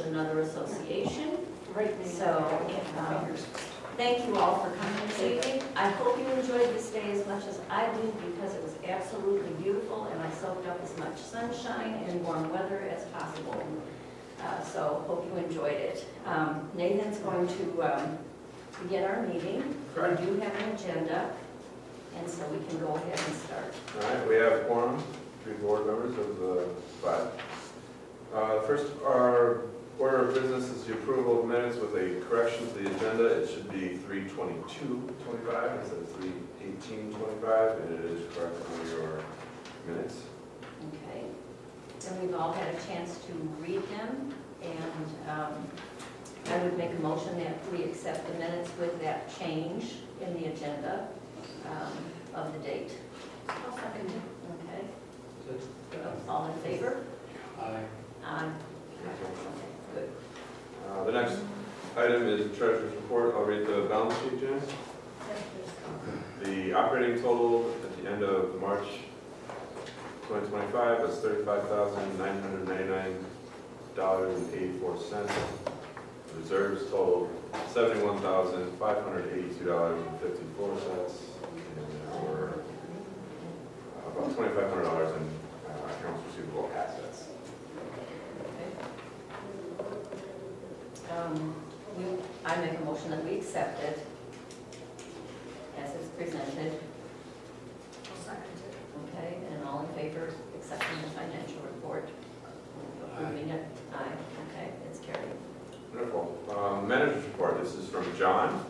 another association. Right. So, thank you all for coming this evening. I hope you enjoyed this day as much as I did because it was absolutely beautiful and I soaked up as much sunshine and warm weather as possible. So hope you enjoyed it. Nathan's going to begin our meeting. We do have an agenda, and so we can go ahead and start. All right, we have quorum, 3 board members of the 5. First, our order of business is the approval of minutes with a correction to the agenda. It should be 3/22/25 instead of 3/18/25, and it is correct on your minutes. Okay. And we've all had a chance to read them, and I would make a motion that we accept the minutes with that change in the agenda of the date. I'll second it. Okay. All in favor? Aye. Aye. Okay, good. The next item is treasurer's report. I'll read the balance sheet, Jen. The operating total at the end of March 2025 was $35,999.84. Reserves totaled $71,582.54, and there were about $2,500 in accounts receivable assets. I make a motion that we accept it as it's presented. I'll second it. Okay, and all in favor of accepting the financial report? Approving it? Aye, okay, it's carried. Wonderful. Manager's report, this is from John.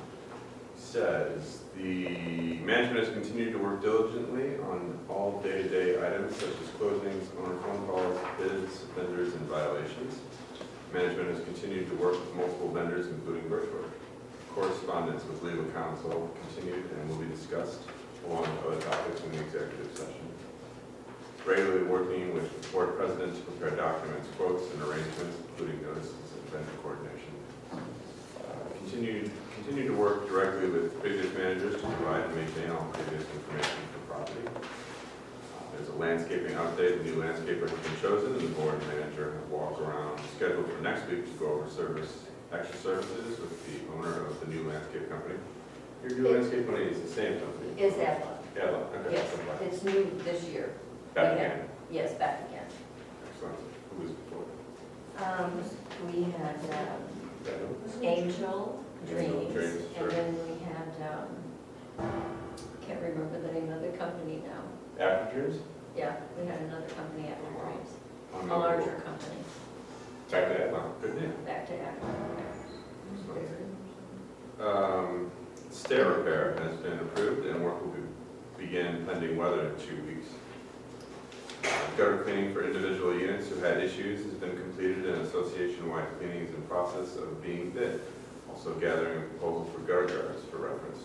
He says, the management has continued to work diligently on all day-to-day items such as closings, owner phone calls, bids, vendors, and violations. Management has continued to work with multiple vendors, including Birchwork. Correspondence with legal counsel continued and will be discussed along with other topics in the executive session. Regularly working with board president to prepare documents, quotes, and arrangements, including notices and vendor coordination. Continue to work directly with previous managers to provide and maintain all previous information for property. There's a landscaping update. The new landscaper has been chosen, and the board and manager have walked around scheduled for next week to go over extra services with the owner of the new landscape company. Your new landscape company is the same company? Is that one? Yeah, okay. Yes, it's new this year. Back We had- again. Yes, back again. Excellent. Who was before? We had Daniel? Angel Dreams, Dreams, and sure. then we had, can't remember the name of the company now. After Dreams? Yeah, we had another company after Dreams, a Unbelievable. larger company, Back to that, wow, good name. back to after. Stair repair has been approved and work will begin pending weather in 2 weeks. Gutter cleaning for individual units who had issues has been completed and association-wide cleaning is in process of being bid. Also gathering a proposal for gutter guards for reference.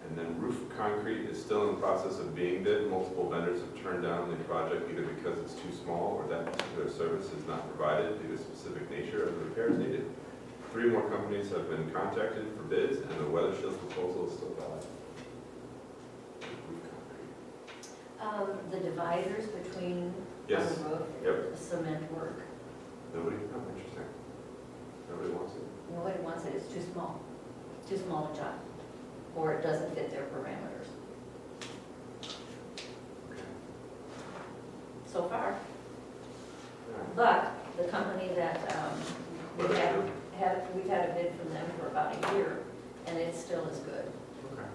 And then roof concrete is still in the process of being bid. Multiple vendors have turned down the project either because it's too small or that particular service is not provided due to the specific nature of the repairs needed. 3 more companies have been contacted for bids, and the weather shield proposal is still valid. Roof concrete. The dividers between on Yes. the roof, Yep. cement work. Nobody? Oh, interesting. Nobody wants it? Nobody wants it, it's too small a job, or it doesn't fit their parameters, Okay. so far. All right. But the company that What we've do they do? we've had a bid from them for about a year, and it still is good. Okay.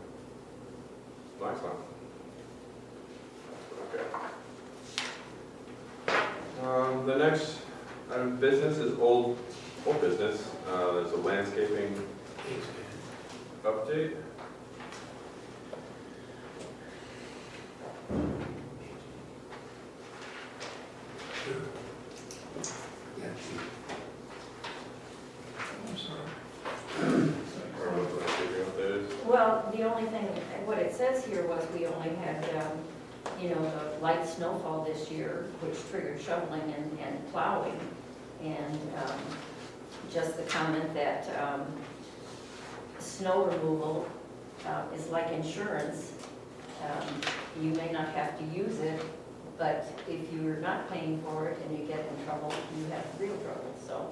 Well, excellent. Okay. The next item of business is old business. There's a landscaping update. I'm sorry. Or what the landscaping update is. Well, the only thing, what it says here was we only had, the light snowfall this year, which triggered shoveling and plowing. And just the comment that snow removal is like insurance. You may not have to use it, but if you're not paying for it and you get in trouble, you have real trouble. So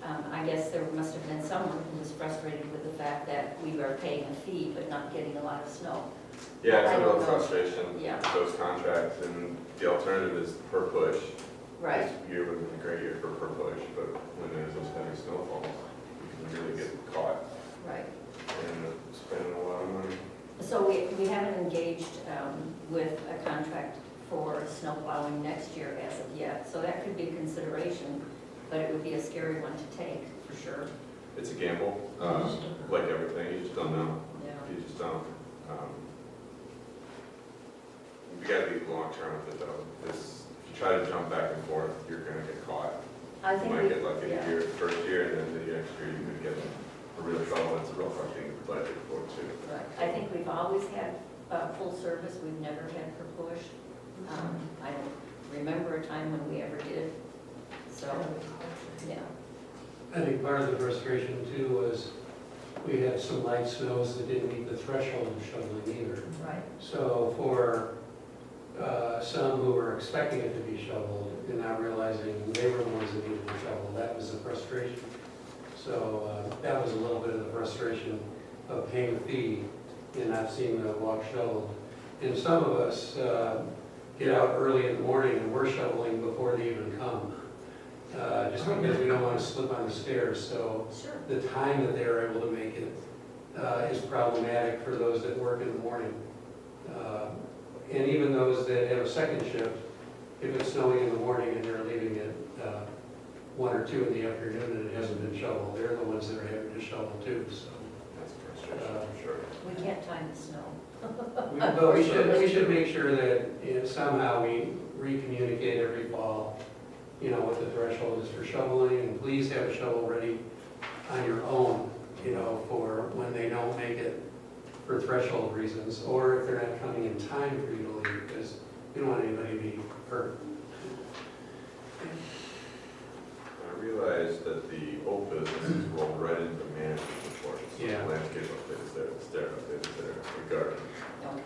I guess there must have been someone who was frustrated with the fact that we were paying a fee but not getting a lot of snow. Yeah, it's I a real don't know. frustration, Yeah. those contracts, and the alternative is per push. Right, This year would have been a great year for per push, but when there's those heavy snowfalls, you can really get caught right. and spending a lot of money. So we haven't engaged with a contract for snow plowing next year as of yet, so that could be a consideration, but it would be a scary one to take, for sure. It's a gamble, like everything, you just don't know. Yeah. You just don't. You gotta be long-term with it though. This, if you try to jump back and forth, you're gonna get caught. I You think might get lucky yeah. the first year, and then the next year you could get a real trouble. It's a real hard thing to budget for too. Right. I think we've always had full service, we've never had per push. I don't remember a time when we ever did, so, yeah. I think part of the frustration too was we had some light snows that didn't meet the threshold of shoveling either. Right. So for some who were expecting it to be shoveled and not realizing they were the ones that needed to shovel, that was the frustration. So that was a little bit of the frustration of paying a fee and not seeing the walk shoveled. And some of us get out early in the morning and we're shoveling before they even come, just because we don't want to slip on the stairs. So Sure. the time that they're able to make it is problematic for those that work in the morning. And even those that have a second shift, if it's snowing in the morning and they're leaving at 1 or 2 in the afternoon and it hasn't been shoveled, they're the ones that are having to shovel too, so. That's a frustration, for sure. We can't time the snow. But we should make sure that, you know, somehow we re-communicate every fall, you know, what the threshold is for shoveling, and please have a shovel ready on your own, you know, for when they don't make it for threshold reasons, or if they're not coming in time for you to leave, because you don't want anybody to be hurt. I realized that the old businesses rolled right into management reports. Yeah. Landscape update is there, the stair update is there, the garden,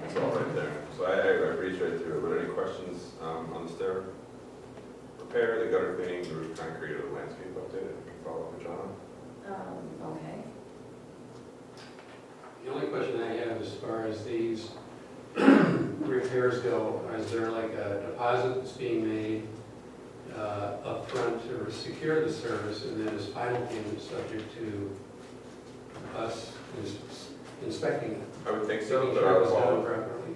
it's Okay. all right there. So I breezed right through it. Were there any questions on the stair repair, the gutter cleaning, the roof concrete, or the landscape update? I can follow up with John. Okay. The only question I have as far as these repairs go, is there like a deposit that's being made upfront to secure the service, and then is final payment subject to us inspecting it? I would think so, Making but sure I it was was done all properly.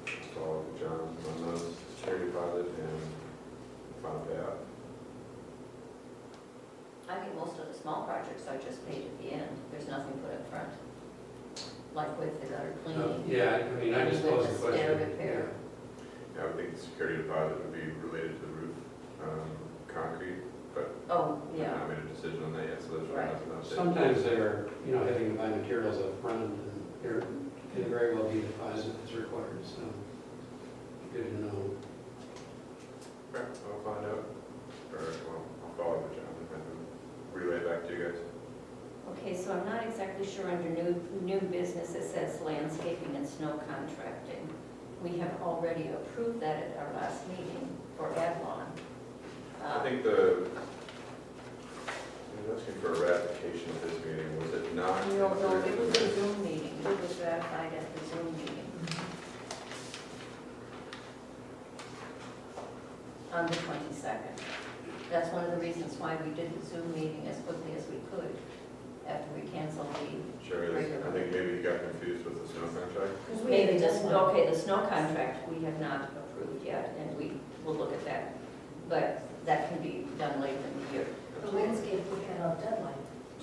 with John on those, security deposit and final payout. I think most of the small projects are just paid at the end. There's nothing put up front, like with the gutter cleaning. Yeah, I mean, I just With posed the the question. stair repair. Yeah, I would think the security deposit would be related to the roof, concrete, but Oh, we yeah. haven't made a decision on that yet, so there's Right. nothing update. Sometimes they're, you know, having to buy materials up front, and there can very well be a deposit that's required, so good to know. Okay, I'll find out, or, well, I'll follow up with John and have him relay back to you guys. Okay, so I'm not exactly sure under new business, it says landscaping and snow contracting. We have already approved that at our last meeting for Adlon. I think the, I'm asking for a ratification of this meeting, was it not? No, it was a Zoom meeting, it was ratified at the Zoom meeting. On the 22nd. That's one of the reasons why we did the Zoom meeting as quickly as we could after we canceled the, Sure is, I think maybe you got confused with the snow contract. Because we maybe had just, done one. okay, the snow contract, we have not approved yet, and we will look at that. But that can be done later in the year. The landscape, we had a deadline.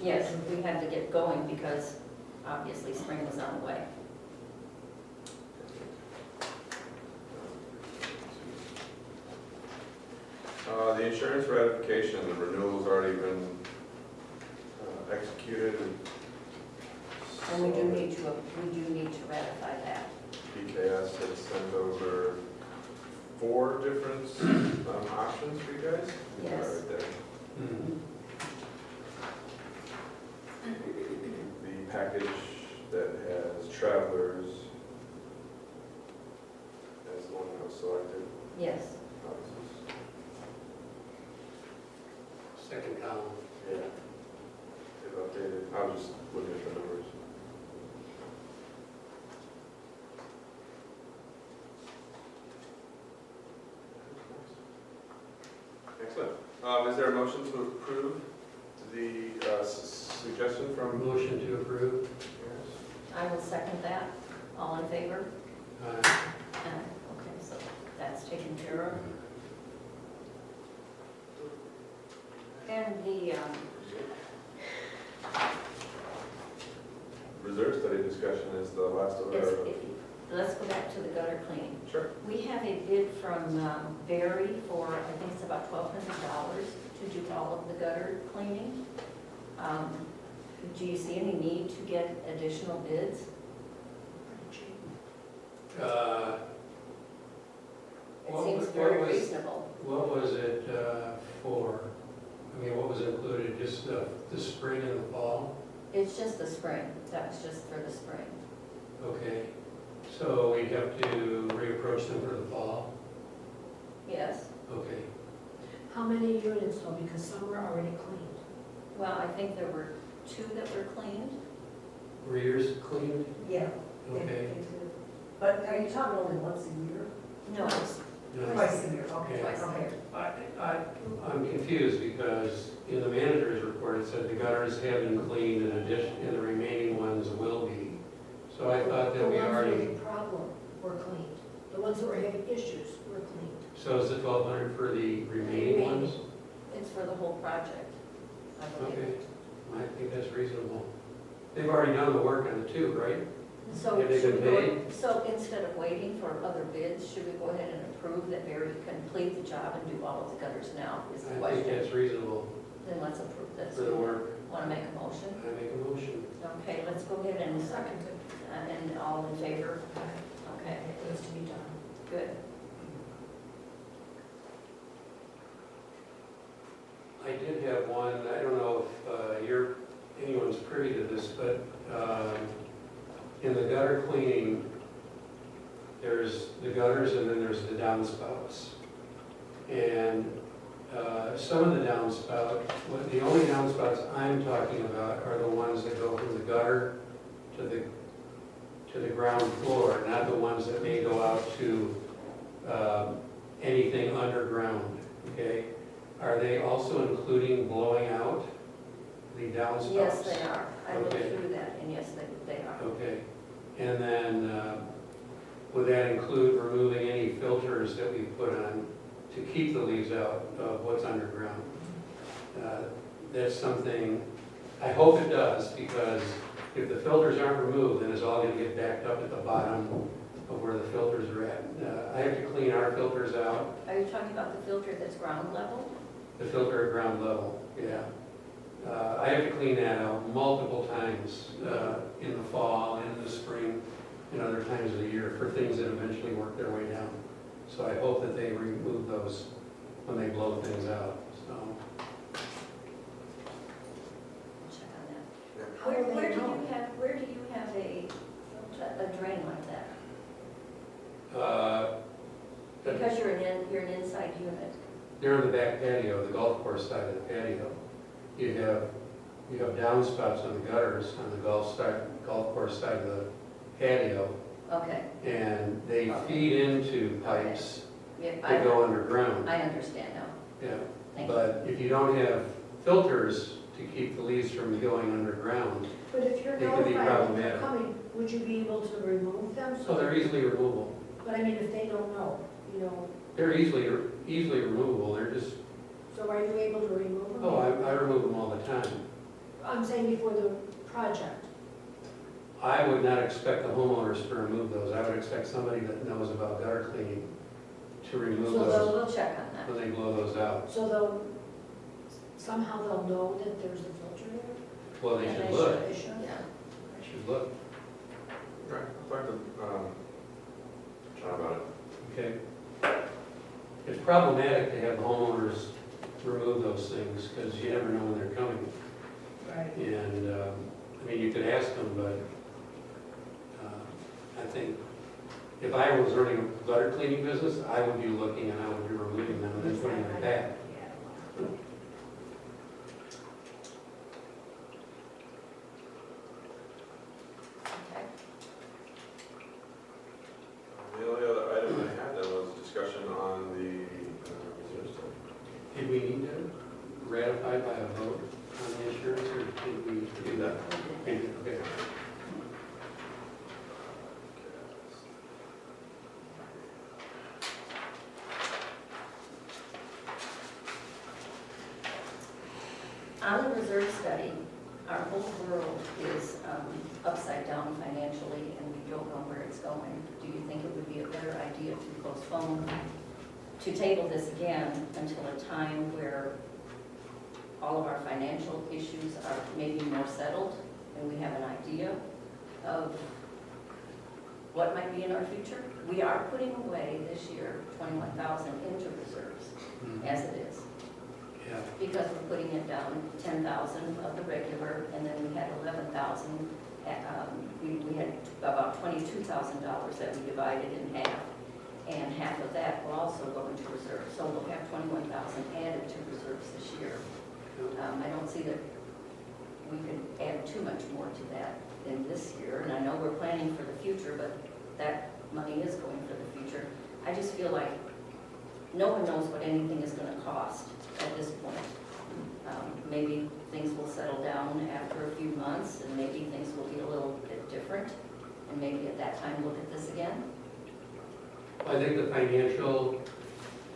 Yes, we had to get going because obviously spring was on the way. The insurance ratification, the renewal's already been executed. And we do need to ratify that. BKS had sent over 4 different options for you guys. Yes. Right there. Mhm. The package that has travelers as the one that was selected. Yes. Obviously. second column. Yeah. They've updated, I was just looking at the numbers. Excellent. Is there a motion to approve the suggestion from? Motion to approve. I will second that. All in favor? Aye. Okay, so that's taken care of. And the, Reserve study discussion is the last of our. let's go back to the gutter cleaning. Sure. We have a bid from Barry for, I think it's about $1,200 to do all of the gutter cleaning. Do you see any need to get additional bids? It What seems was- very what was- reasonable. What was it for? I mean, what was included, just the spring and the fall? It's just the spring, that was just for the spring. Okay, so we'd have to reapproach them for the fall? Yes, Okay, How many units though, because some were already cleaned? well, I think there were 2 that were cleaned. were yours cleaned? Yeah. Okay. But are you talking only once a year? No, it's No. Twice a year, okay. twice a year. I'm confused because in the manager's report, it said the gutters have been cleaned in addition, and the remaining ones will be. So I thought that we The ones already, with the problem were cleaned. The ones that were having issues were cleaned. so is it 1,200 for the remaining ones? It's for the whole project, I believe. Okay, I think that's reasonable. They've already done the work on the 2, right? So Have they should been we paid? so instead of waiting for other bids, should we go ahead and approve that Barry complete the job and do all of the gutters now, is the I think question? that's reasonable Then let's approve this. for the work. Want to make a motion? I make a motion. Okay, let's go ahead and and all in favor? Okay, It needs to be done. good. I did have one, I don't know if anyone's privy to this, but in the gutter cleaning, there's the gutters and then there's the downspouts. And some of the the only downspouts I'm talking about are the ones that go from the gutter to the ground floor, not the ones that may go out to anything underground, okay? Are they also including blowing out the downspouts? Yes, they are. I looked Okay. through that, and yes, they are. Okay, and then would that include removing any filters that we put on to keep the leaves out of what's underground? That's something, I hope it does, because if the filters aren't removed, then it's all gonna get backed up at the bottom of where the filters are at. I have to clean our filters out, Are you talking about the filter that's ground level? the filter at ground level, yeah. I have to clean that out multiple times in the fall, in the spring, and other times of the year for things that eventually work their way down. So I hope that they remove those when they blow things out, so. Check on that. Yeah. How do they know? Where do you have a drain like that? But Because you're an inside unit. they're in the back patio, the golf course side of the patio. You have downspouts on the gutters on the golf course side of the patio, Okay. and they feed into pipes Yeah, that go underground. I understand now. Yeah, Thank you. but if you don't have filters to keep the leaves from going underground, But if you're It could be notified that they're problematic. coming, would you be able to remove them? so they're easily removable. But I mean, if they don't know, They're easily removable, they're just, so are you able to remove them? oh, I remove them all the time. I'm saying before the project. I would not expect the homeowners to remove those. I would expect somebody that knows about gutter cleaning to remove So those We'll check on that. when they blow those out. So somehow they'll know that there's a filter there? Well, they And should they look, They should? Yeah. they should look, Right, I'll talk to John about it. okay? It's problematic to have the homeowners remove those things, because you never know when they're coming. Right. And, I mean, you could ask them, but I think if I was running a gutter cleaning business, I would be looking and I would be removing them and then putting them back. Did we need to ratify by a vote on the insurance, or did we do that? Okay. On the reserve study, our whole world is upside down financially, and we don't know where it's going. Do you think it would be a better idea to postpone, to table this again until a time where all of our financial issues are maybe more settled, and we have an idea of what might be in our future? We are putting away this year 21,000 into reserves, as it is. Yeah. Because we're putting it down 10,000 of the regular, and then we had 11,000, we had about $22,000 that we divided in half, and half of that will also go into reserves. So we'll have 21,000 added to reserves this year. I don't see that we could add too much more to that in this year, and I know we're planning for the future, but that money is going for the future. I just feel like no one knows what anything is going to cost at this point. Maybe things will settle down after a few months, and maybe things will be a little bit different, and maybe at that time look at this again. I think the financial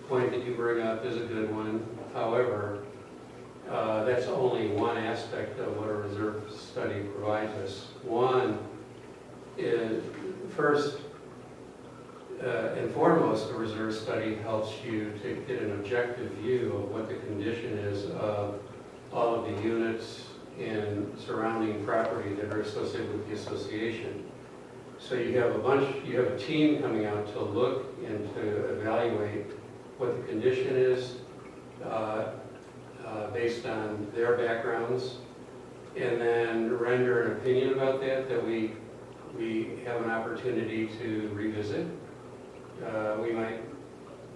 point that you bring up is a good one. However, that's only one aspect of what a reserve study provides us. One is, first and foremost, a reserve study helps you to get an objective view of what the condition is of all of the units and surrounding property that are associated with the association. So you have a team coming out to look and to evaluate what the condition is based on their backgrounds, and then render an opinion about that we have an opportunity to revisit. We might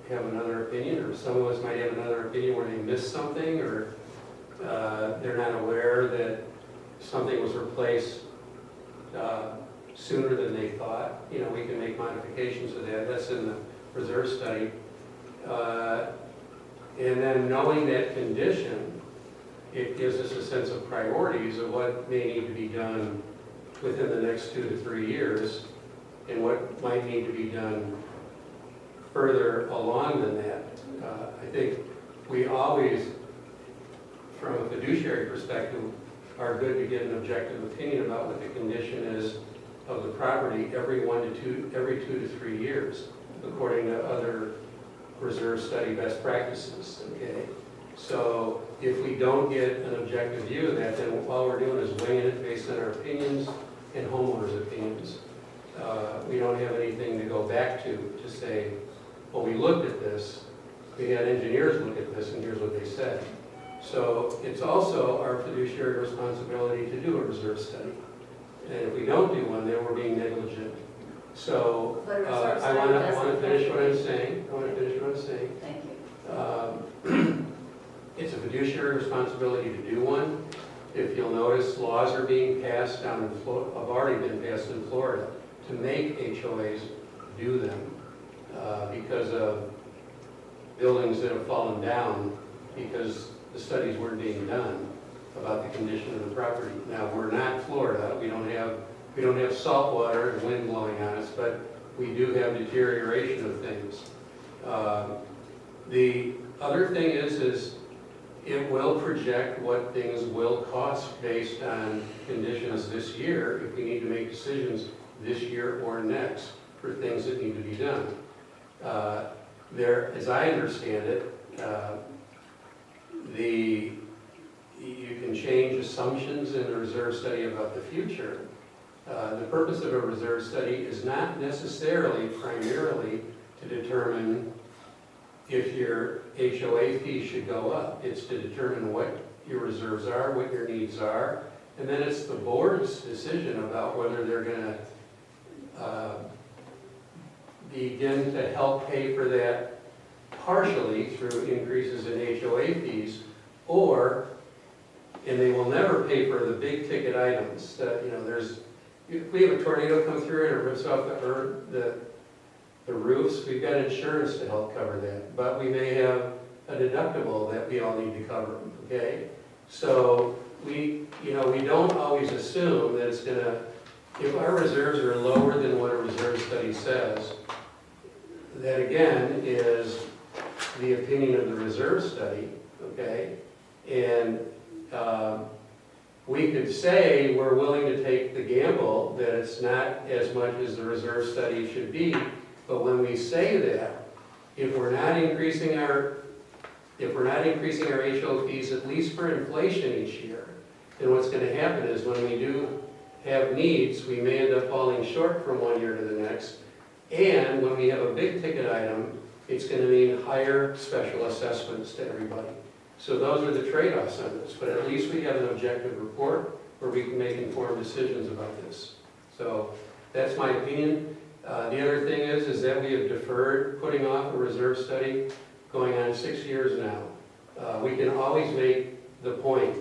have another opinion, or some of us might have another opinion where they missed something, or they're not aware that something was replaced sooner than they thought. You know, we can make modifications to that. That's in the reserve study. And then knowing that condition, it gives us a sense of priorities of what may need to be done within the next 2 to 3 years, and what might need to be done further along than that. I think we always, from a fiduciary perspective, are good to get an objective opinion about what the condition is of the property every 2 to 3 years, according to other reserve study best practices, okay? So if we don't get an objective view of that, then all we're doing is winging it based on our opinions and homeowners' opinions. We don't have anything to go back to say, well, we looked at this, we had engineers look at this, and here's what they said. So it's also our fiduciary responsibility to do a reserve study. And if we don't do one, then we're being negligent. So But a reserve I study want to doesn't finish have what to I'm be- saying. Thank you. It's a fiduciary responsibility to do one. If you'll notice, laws are being passed down in Florida, have already been passed in Florida, to make HOAs do them because of buildings that have fallen down because the studies weren't being done about the condition of the property. Now, we're not Florida. We don't have salt water and wind blowing on us, but we do have deterioration of things. The other thing is it will project what things will cost based on conditions this year if we need to make decisions this year or next for things that need to be done. As I understand it, you can change assumptions in a reserve study about the future. The purpose of a reserve study is not necessarily primarily to determine if your HOA fee should go up. It's to determine what your reserves are, what your needs are, and then it's the board's decision about whether they're going to begin to help pay for that partially through increases in HOA fees, and they will never pay for the big ticket items. If we have a tornado come through and it rips off the roofs, we've got insurance to help cover that. But we may have a deductible that we all need to cover, okay? So we don't always assume that it's gonna, if our reserves are lower than what a reserve study says, that again is the opinion of the reserve study, okay? And we could say we're willing to take the gamble that it's not as much as the reserve study should be, but when we say that, if we're not increasing our HO fees, at least for inflation each year, then what's gonna happen is when we do have needs, we may end up falling short from one year to the next. And when we have a big ticket item, it's gonna mean higher special assessments to everybody. So those are the trade-offs on this, but at least we have an objective report where we can make informed decisions about this. So that's my opinion. The other thing is that we have deferred putting off a reserve study going on 6 years now. We can always make the point,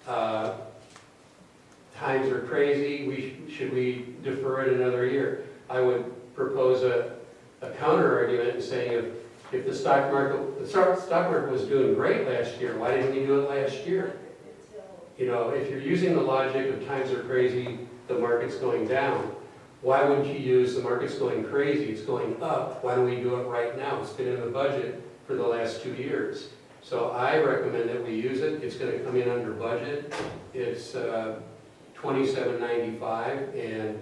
times are crazy, should we defer it another year? I would propose a counter argument in saying if the stock market was doing great last year, why didn't we do it last year? You know, if you're using the logic of times are crazy, the market's going down, why wouldn't you use the market's going crazy, it's going up, why don't we do it right now? It's been in the budget for the last 2 years. So I recommend that we use it. It's going to come in under budget. It's $27.95, and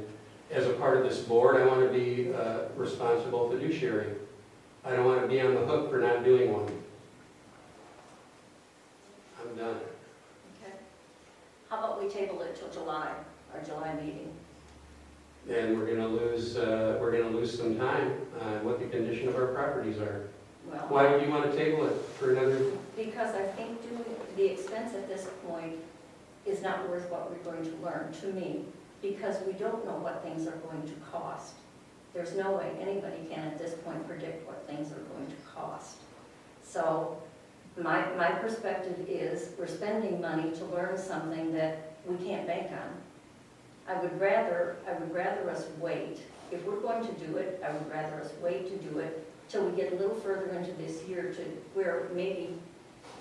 as a part of this board, I want to be responsible fiduciary. I don't want to be on the hook for not doing one. I'm done. Okay. How about we table it till July, our July meeting? And we're going to lose some time on what the condition of our properties are. Well, Why would you want to table it for another? because I think doing the expense at this point is not worth what we're going to learn, to me, because we don't know what things are going to cost. There's no way anybody can at this point predict what things are going to cost. So my perspective is we're spending money to learn something that we can't bank on. I would rather us wait. If we're going to do it, I would rather us wait to do it till we get a little further into this year to where maybe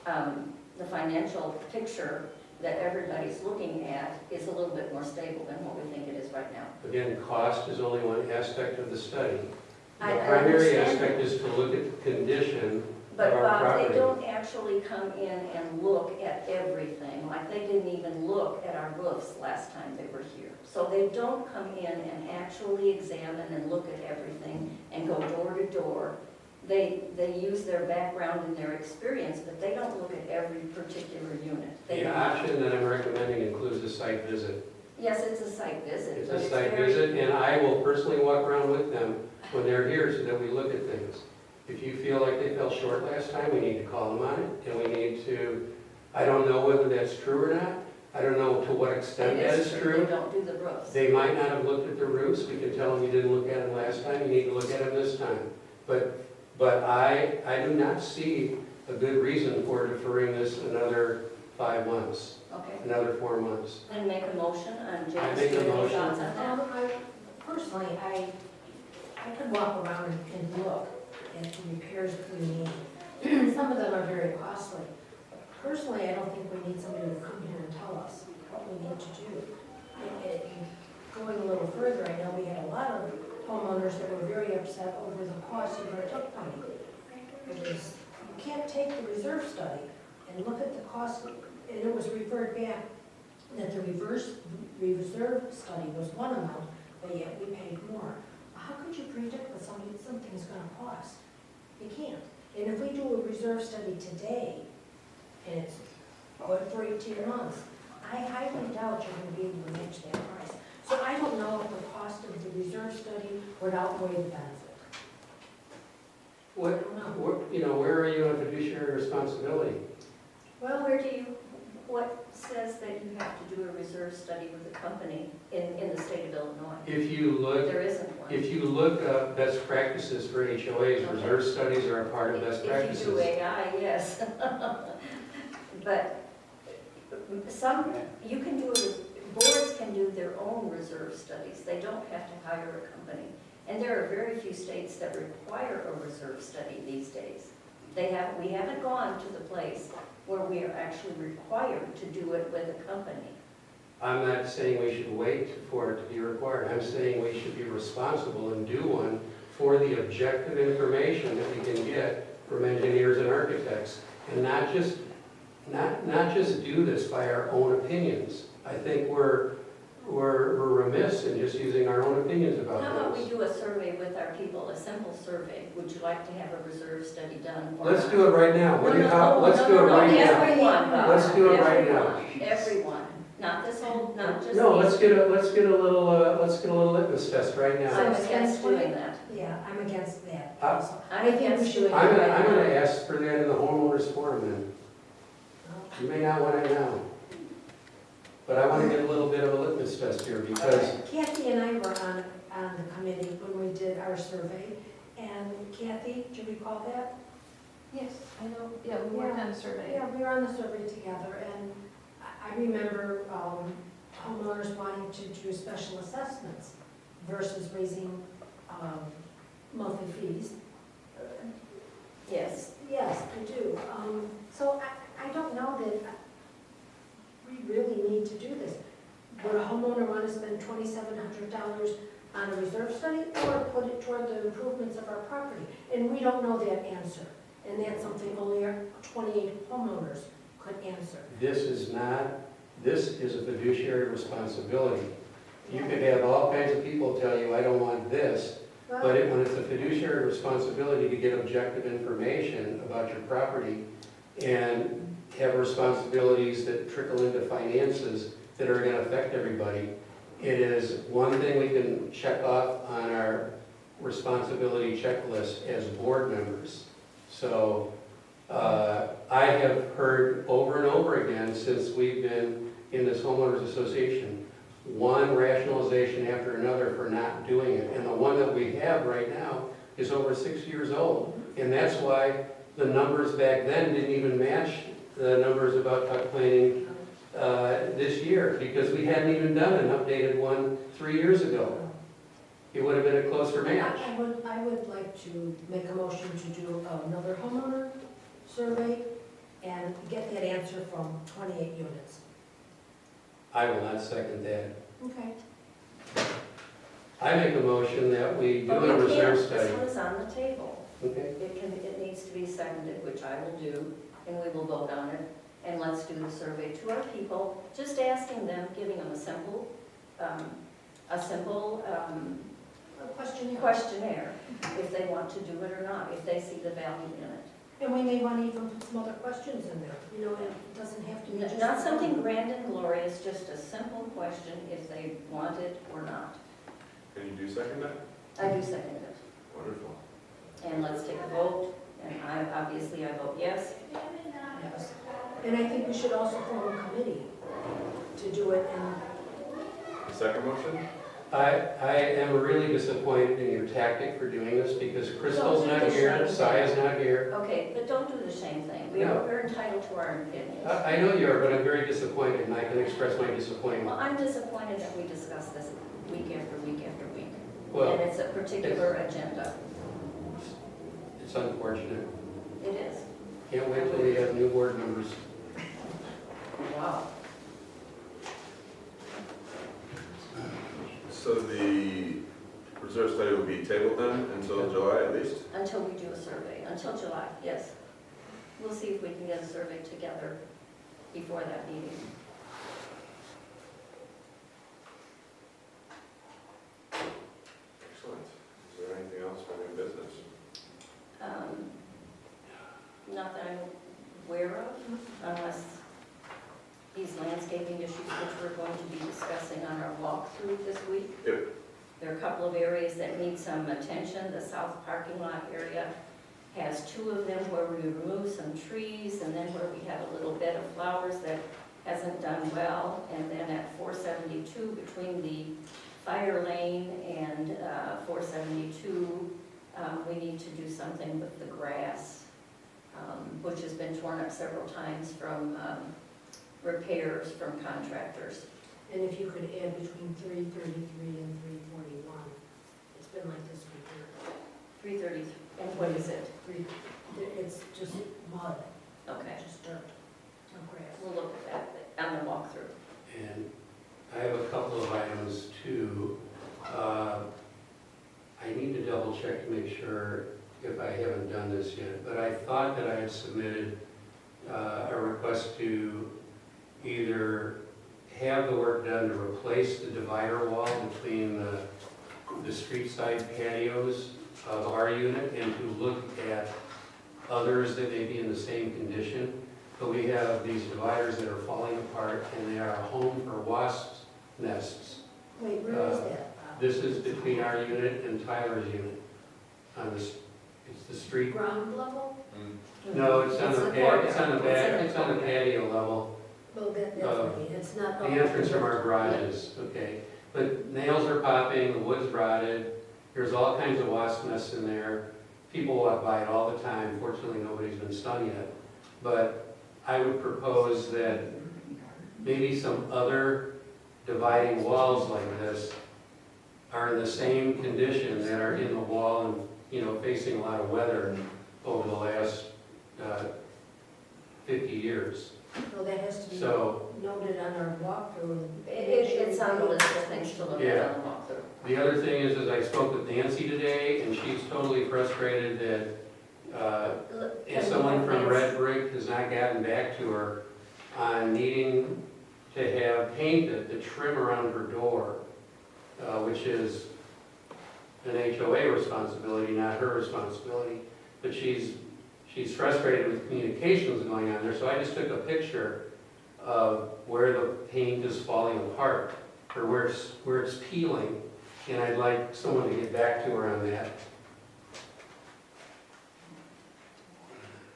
the financial picture that everybody's looking at is a little bit more stable than what we think it is right now. Again, cost is only one aspect of the study. The I primary understand aspect is to look at the condition But of our Bob, property. they don't actually come in and look at everything, like they didn't even look at our roofs last time they were here. So they don't come in and actually examine and look at everything and go door to door. They use their background and their experience, but they don't look at every particular unit. They The don't. option that I'm recommending includes a site visit. Yes, it's a site visit. It's but a site very- visit, and I will personally walk around with them when they're here so that we look at things. If you feel like they fell short last time, we need to call them on it, and we need to, I don't know whether that's true or not. I don't know to what extent that is They true. don't do the roofs. They might not have looked at the roofs. We can tell them you didn't look at them last time, you need to look at them this time. But I do not see a good reason for deferring this another 5 months, Okay, another 4 months. then make a motion on I James. make a Do you have any motion. thoughts on that? Personally, I could walk around and look at the repairs that we need. Some of them are very costly. Personally, I don't think we need somebody to come here and tell us what we need to do. And going a little further, I know we had a lot of homeowners that were very upset over the cost of our tip money. Because you can't take the reserve study and look at the cost, and it was referred back that the reserve study was one amount, but yet we paid more. How could you predict what something's gonna cost? You can't. And if we do a reserve study today, and it's good for 18 months, I highly doubt you're gonna be able to match that price. So I don't know if the cost of the reserve study would outweigh the benefit. Where are you on fiduciary responsibility? Well, What says that you have to do a reserve study with the company in the state of Illinois? If you look, There isn't one. if you look up best practices for HOAs, reserve studies are a part of best If you practices. do AI, yes. But you can do boards can do their own reserve studies. They don't have to hire a company. And there are very few states that require a reserve study these days. We haven't gone to the place where we are actually required to do it with a company. I'm not saying we should wait for it to be required. I'm saying we should be responsible and do one for the objective information that we can get from engineers and architects, and not just do this by our own opinions. I think we're remiss in just using our own opinions about How about we things. do a survey with our people, a simple survey? Would you like to have a reserve study done? or Let's not? do it right now. What do you, let's do it right now. Everyone, Bob. Let's do it right now. Everyone, not this whole, not just. No, these. let's get a little litmus test right now. I'm against doing that. Yeah, I'm against that. Uh, also. I'm I think we against should- doing it I'm right gonna now. ask for that in the homeowners forum then. You may not want it now. But I want to get a little bit of a litmus test here because Kathy and I were on the committee when we did our survey, and Kathy, do you recall that? Yes, I know, yeah, we worked on a survey. Yeah, we were on the survey together, and I remember homeowners wanting to do special assessments versus raising monthly fees. Yes, Yes, I do. So I don't know that we really need to do this. Would a homeowner want to spend $2,700 on a reserve study or put it toward the improvements of our property? And we don't know that answer. And that's something only our 28 homeowners could answer. this is a fiduciary responsibility. You could have all kinds of people tell you, I don't want this, but when it's a fiduciary responsibility to get objective information about your property and have responsibilities that trickle into finances that are going to affect everybody, it is one thing we can check off on our responsibility checklist as board members. So I have heard over and over again since we've been in this homeowners association, one rationalization after another for not doing it. And the one that we have right now is over 6 years old. And that's why the numbers back then didn't even match the numbers about tuck planning this year, because we hadn't even done an updated one 3 years ago. It would have been a closer match. I would like to make a motion to do another homeowner survey and get that answer from 28 units. I will not second that. Okay. I make a motion that we do but a we reserve can't, study. this one is on the table. Okay? It needs to be seconded, which I will do, and we will vote on it. And let's do the survey to our people, just asking them, giving them a simple A questionnaire. questionnaire, if they want to do it or not, if they see the value in it. And we may want to even put some other questions in there. You know, it doesn't have to be just. Not something grand and glorious, just a simple question, if they want it or not. Can you do second that? I do second it. Wonderful. And let's take a vote, and obviously I vote yes. Yes. And I think we should also form a committee to do it and. Second motion? I am really disappointed in your tactic for doing this because Crystal's not here, Saya's not here. Okay, but don't do the same thing. No. We're entitled to our opinions. I know you are, but I'm very disappointed and I can express my disappointment. Well, I'm disappointed that we discuss this week after week after week. Well, And it's a particular agenda. it's unfortunate. It is. Can't wait till we have new board members. Wow. So the reserve study will be tabled then until July at least? Until we do a survey, until July, yes. We'll see if we can get a survey together before that meeting. Excellent. Is there anything else for new business? Not that I'm aware of, unless these landscaping issues which we're going to be discussing on our walkthrough this week. Yep. There are a couple of areas that need some attention. The south parking lot area has two of them where we remove some trees, and then where we have a little bed of flowers that hasn't done well. And then at 472, between the fire lane and 472, we need to do something with the grass, which has been torn up several times from repairs from contractors. And if you could add between 333 and 341. It's been like this for years. 330, and what is it? It's just mud, Okay, just dirt, no grass. we'll look at that on the walkthrough. And I have a couple of items too. I need to double check to make sure if I haven't done this yet, but I thought that I had submitted a request to either have the work done to replace the divider wall between the street side patios of our unit and to look at others that may be in the same condition. But we have these dividers that are falling apart and they are a home for wasp nests. Wait, where is that? This is between our unit and Tyler's unit. On this, it's the street. Ground level? No, it's on the, courtyard. it's on the back, it's on the patio level. Well, that's what I mean, it's not. The entrance from our garages, okay? But nails are popping, the wood's rotted, there's all kinds of wasp nests in there. People walk by it all the time, fortunately nobody's been stung yet. But I would propose that maybe some other dividing walls like this are in the same condition that are in the wall and, you know, facing a lot of weather over the last 50 years. Well, that has to be So noted on our walkthrough. It's on the list of things to look at on the walkthrough. the other thing is I spoke with Nancy today, and she's totally frustrated that if someone from Red Brick has not gotten back to her on needing to have painted the trim around her door, which is an HOA responsibility, not her responsibility. But she's frustrated with communications going on there, so I just took a picture of where the paint is falling apart, or where it's peeling, and I'd like someone to get back to her on that.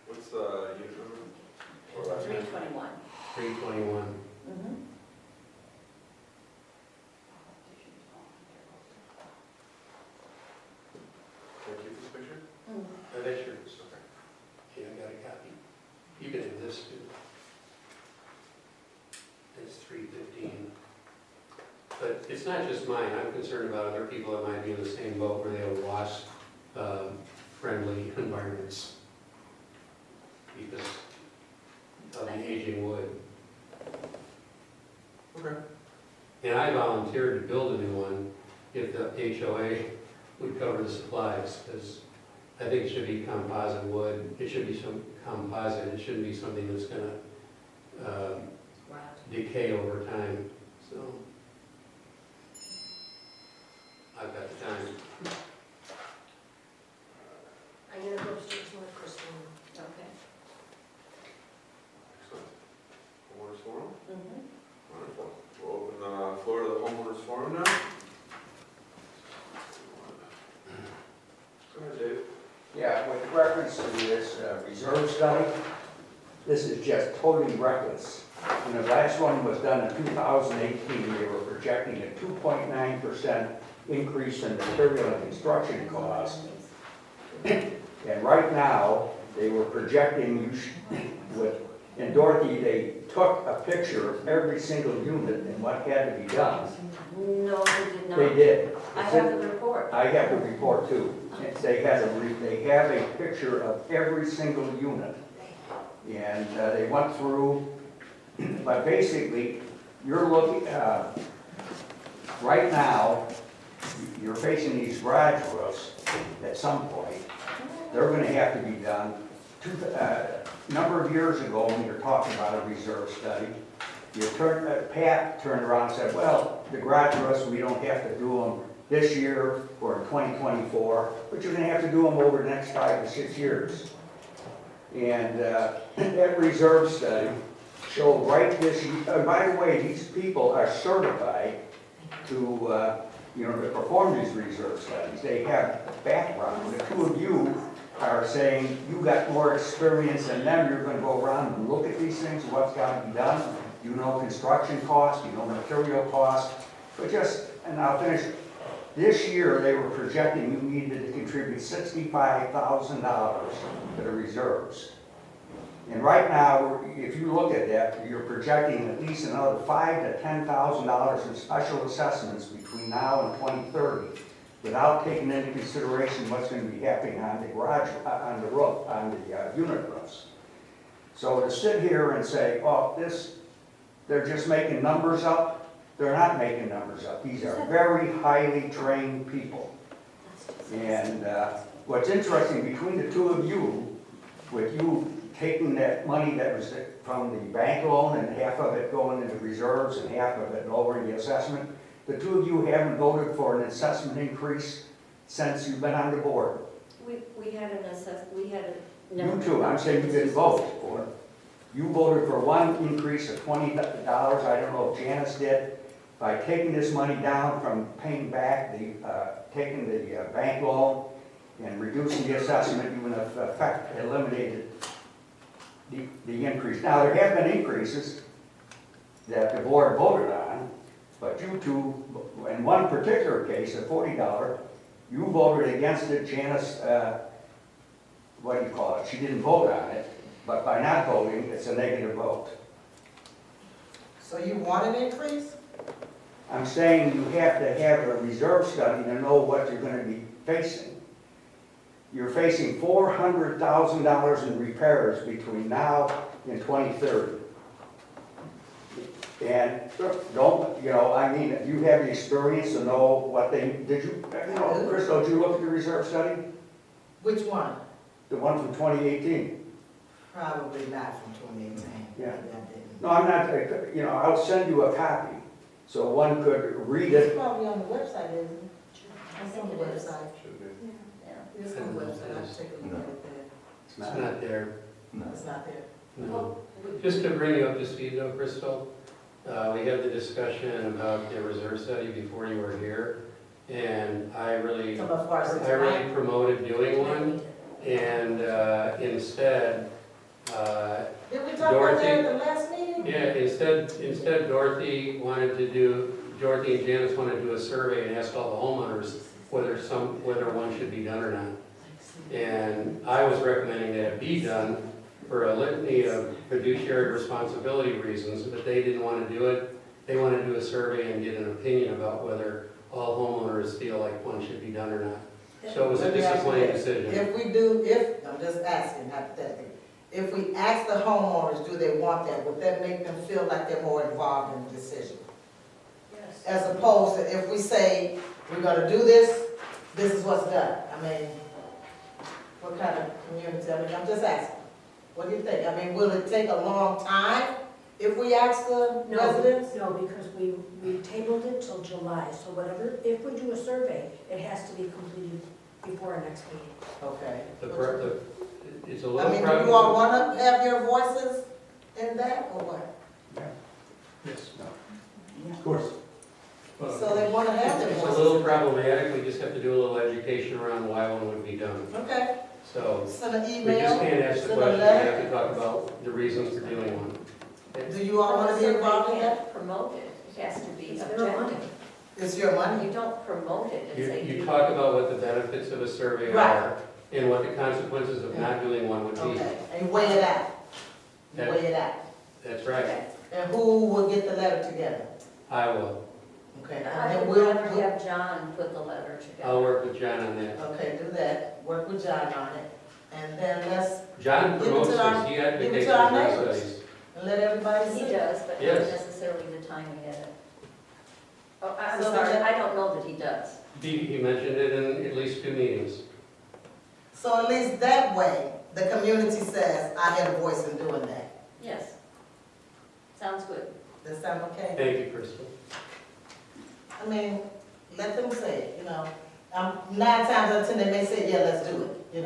What's the unit number? 321. 321. Mhm. Can I keep this picture? That's yours. Okay, I got a copy. You can have this too. It's 315. But it's not just mine, I'm concerned about other people that might be in the same boat where they have wasp-friendly environments because of the aging wood. Okay. And I volunteered to build a new one if the HOA would cover the supplies, because I think it should be composite wood. It should be some composite, it shouldn't be something that's gonna decay over time, so. I've got the time. I'm gonna go upstairs and let Chris know. Okay. Excellent. Homeowners forum? Mhm. Wonderful. We'll open the floor to the homeowners forum now. Go ahead, Dave. Yeah, with reference to this reserve study, this is just totally reckless. When the last one was done in 2018, they were projecting a 2.9% increase in material and construction costs. And right now, they were projecting, and Dorothy, they took a picture of every single unit and what had to be done. No, they did not. They did. I have the report. I have the report too. They have a picture of every single unit. And they went through, but basically, you're looking, right now, you're facing these garage roofs at some point. They're gonna have to be done. A number of years ago, when you were talking about a reserve study, Pat turned around and said, well, the garage roofs, we don't have to do them this year or in 2024, but you're gonna have to do them over the next 5 to 6 years. And that reserve study showed right this year, by the way, these people are certified to, to perform these reserve studies. They have background. The two of you are saying you got more experience than them. You're gonna go around and look at these things, what's gotta be done. You know construction costs, you know material costs, but and I'll finish. This year, they were projecting you needed to contribute $65,000 to the reserves. And right now, if you look at that, you're projecting at least another $5,000 to $10,000 in special assessments between now and 2030 without taking into consideration what's gonna be happening on the garage, on the roof, on the unit roofs. So to sit here and say, oh, they're just making numbers up, they're not making numbers up. These are very highly trained people. And what's interesting, between the two of you, with you taking that money that was from the bank loan and half of it going into reserves and half of it lowering the assessment, the two of you haven't voted for an assessment increase since you've been on the board. We had an we had a. You two, I'm saying you didn't vote for it. You voted for one increase of $20, I don't know if Janice did, by taking this money down from paying back taking the bank loan and reducing the assessment, you would have eliminated the increase. Now, there have been increases that the board voted on, but you two, in one particular case, a $40, you voted against it. Janice, what do you call it? She didn't vote on it, but by not voting, it's a negative vote. So you want an increase? I'm saying you have to have a reserve study to know what you're gonna be facing. You're facing $400,000 in repairs between now and 2030. And don't, I mean, you have the experience to know what Crystal, did you look at the reserve study? Which one? The one from 2018. Probably not from 2018. Yeah. Maybe I didn't. No, I'm not, I'll send you a copy, so one could read It's it. probably on the website, isn't it? I It's think on the it is. website. Should be. Yeah. It's on the website, I'll take a look at that. It's It's not- not there. It's not there. No. Just to bring you up to speed though, Crystal, we had the discussion about the reserve study before you were here, and I really Some of ours is promoted doing one, and instead, Did we talk about that Dorothy? at the last meeting? yeah, instead Dorothy and Janice wanted to do a survey and ask all the homeowners whether one should be done or not. And I was recommending that it be done for a litany of fiduciary responsibility reasons, but they didn't want to do it. They wanted to do a survey and get an opinion about whether all homeowners feel like one should be done or not. So it was a Let me ask you disappointing this. decision. I'm just asking hypothetically, if we ask the homeowners, do they want that, would that make them feel like they're more involved in the decision? Yes. As opposed to if we say, we're gonna do this, this is what's done. I mean, what kind of community, I'm just asking. What do you think? I mean, will it take a long time if we ask the residents? No, because we tabled it till July, so if we do a survey, it has to be completed before our next meeting. Okay. It's a I little mean, do problem. you all wanna have your voices in that, or what? Yes, of course. So they wanna have their It's voices. a little problematic. We just have to do a little education around why one would be done. Okay, So send an we email. just can't ask the send a question, we letter. have to talk about the reasons for doing one. Do you all wanna be involved in that? Can't promote it, it has to be It's their money. objective. It's your money. You don't promote it and say. You talk about what the benefits of a survey Right. are and what the consequences of not doing one would be. Okay, and you weigh it out. You That- weigh it out. That's right. Okay. And who will get the letter together? I will. Okay, I and then would we'll, rather have John put the letter I'll together. work with John on that. okay, do that, work with John on it, and then let's, John Give it promotes to our- this, he give it advocates to our for reserve neighbors. studies. and let everybody He see. does, but not Yes. necessarily the timing in it. Oh, I'm So sorry, then- I don't know that he does. He mentioned it in at least 2 meetings. So at least that way, the community says, I had a voice in doing that. Yes. Sounds good. Does that sound okay? Thank you, Crystal. I mean, let them say it, 9 times out of 10, they may say, yeah, let's do it,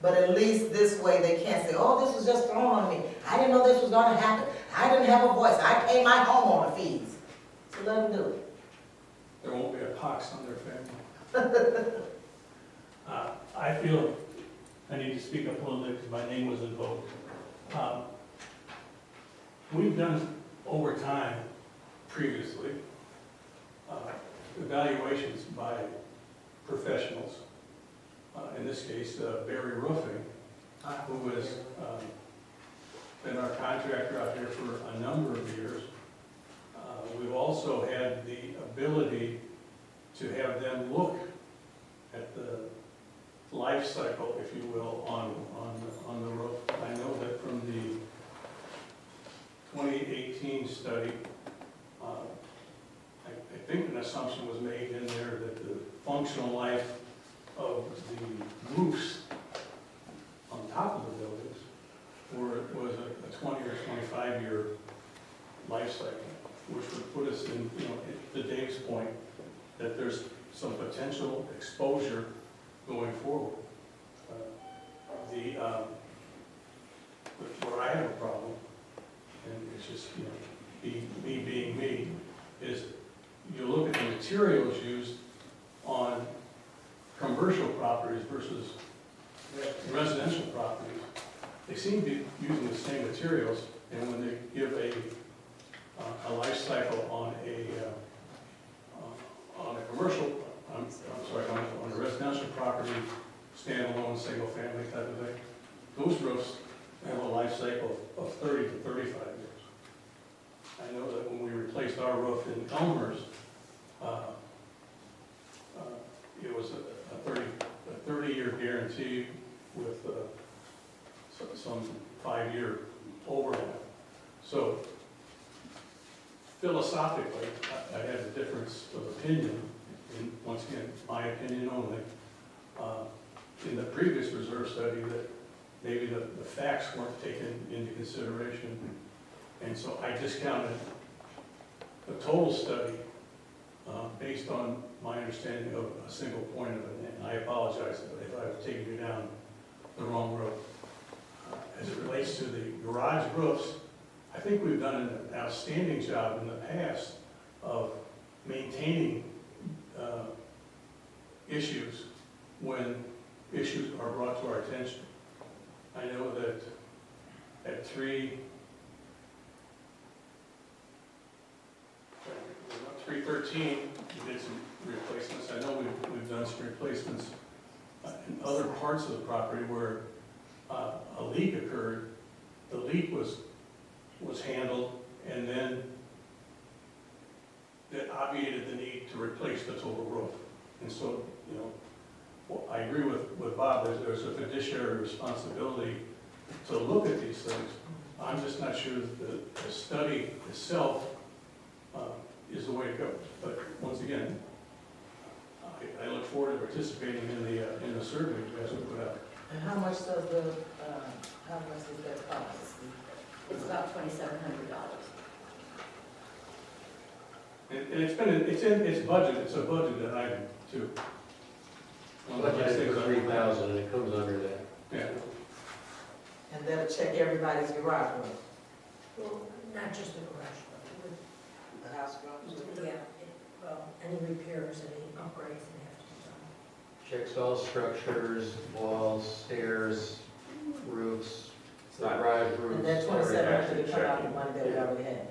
But at least this way, they can't say, oh, this was just thrown on me. I didn't know this was gonna happen. I didn't have a voice. I pay my homeowner fees. So let them do it. There won't be a pox on their family. I feel I need to speak up a little bit because my name was invoked. We've done over time previously evaluations by professionals. In this case, Barry Roofing, who has been our contractor out here for a number of years. We've also had the ability to have them look at the life cycle, if you will, on the roof. I know that from the 2018 study, I think an assumption was made in there that the functional life of the roofs on top of the buildings was a 20 or 25-year life cycle, which would put us in, to Dave's point, that there's some potential exposure going forward. Where I have a problem, and it's just, me being me, is you look at the materials used on commercial properties versus residential properties. They seem to be using the same materials, and when they give a life cycle on a commercial, on a residential property, standalone, single family type of thing, those roofs have a life cycle of 30 to 35 years. I know that when we replaced our roof in Elmhurst, it was a 30-year guarantee with some 5-year overlap. So philosophically, I had a difference of opinion, and once again, my opinion only, in the previous reserve study, that maybe the facts weren't taken into consideration. And so I discounted the total study based on my understanding of a single point of it. And I apologize if I've taken you down the wrong road. As it relates to the garage roofs, I think we've done an outstanding job in the past of maintaining issues when issues are brought to our attention. I know that at 313, we did some replacements. I know we've done some replacements in other parts of the property where a leak occurred. The leak was handled, and then that obviated the need to replace the total roof. And so, I agree with Bob, there's a fiduciary responsibility to look at these things. I'm just not sure that the study itself is the way to go. But once again, I look forward to participating in the survey you guys will put out. And how much does how much does that cost? It's about $2,700. And it's budget, it's a budgeted item too. One of the last things Budgeted for I- 3,000, and it comes under that. Yeah. And that'll check everybody's garage roof, Well, not just the garage, but the house roof. well, any repairs, any upgrades that have to be done. Checks all structures, walls, stairs, roofs, It's not garage roofs, And that Every 2,700 action will come out the checking. money that we already had.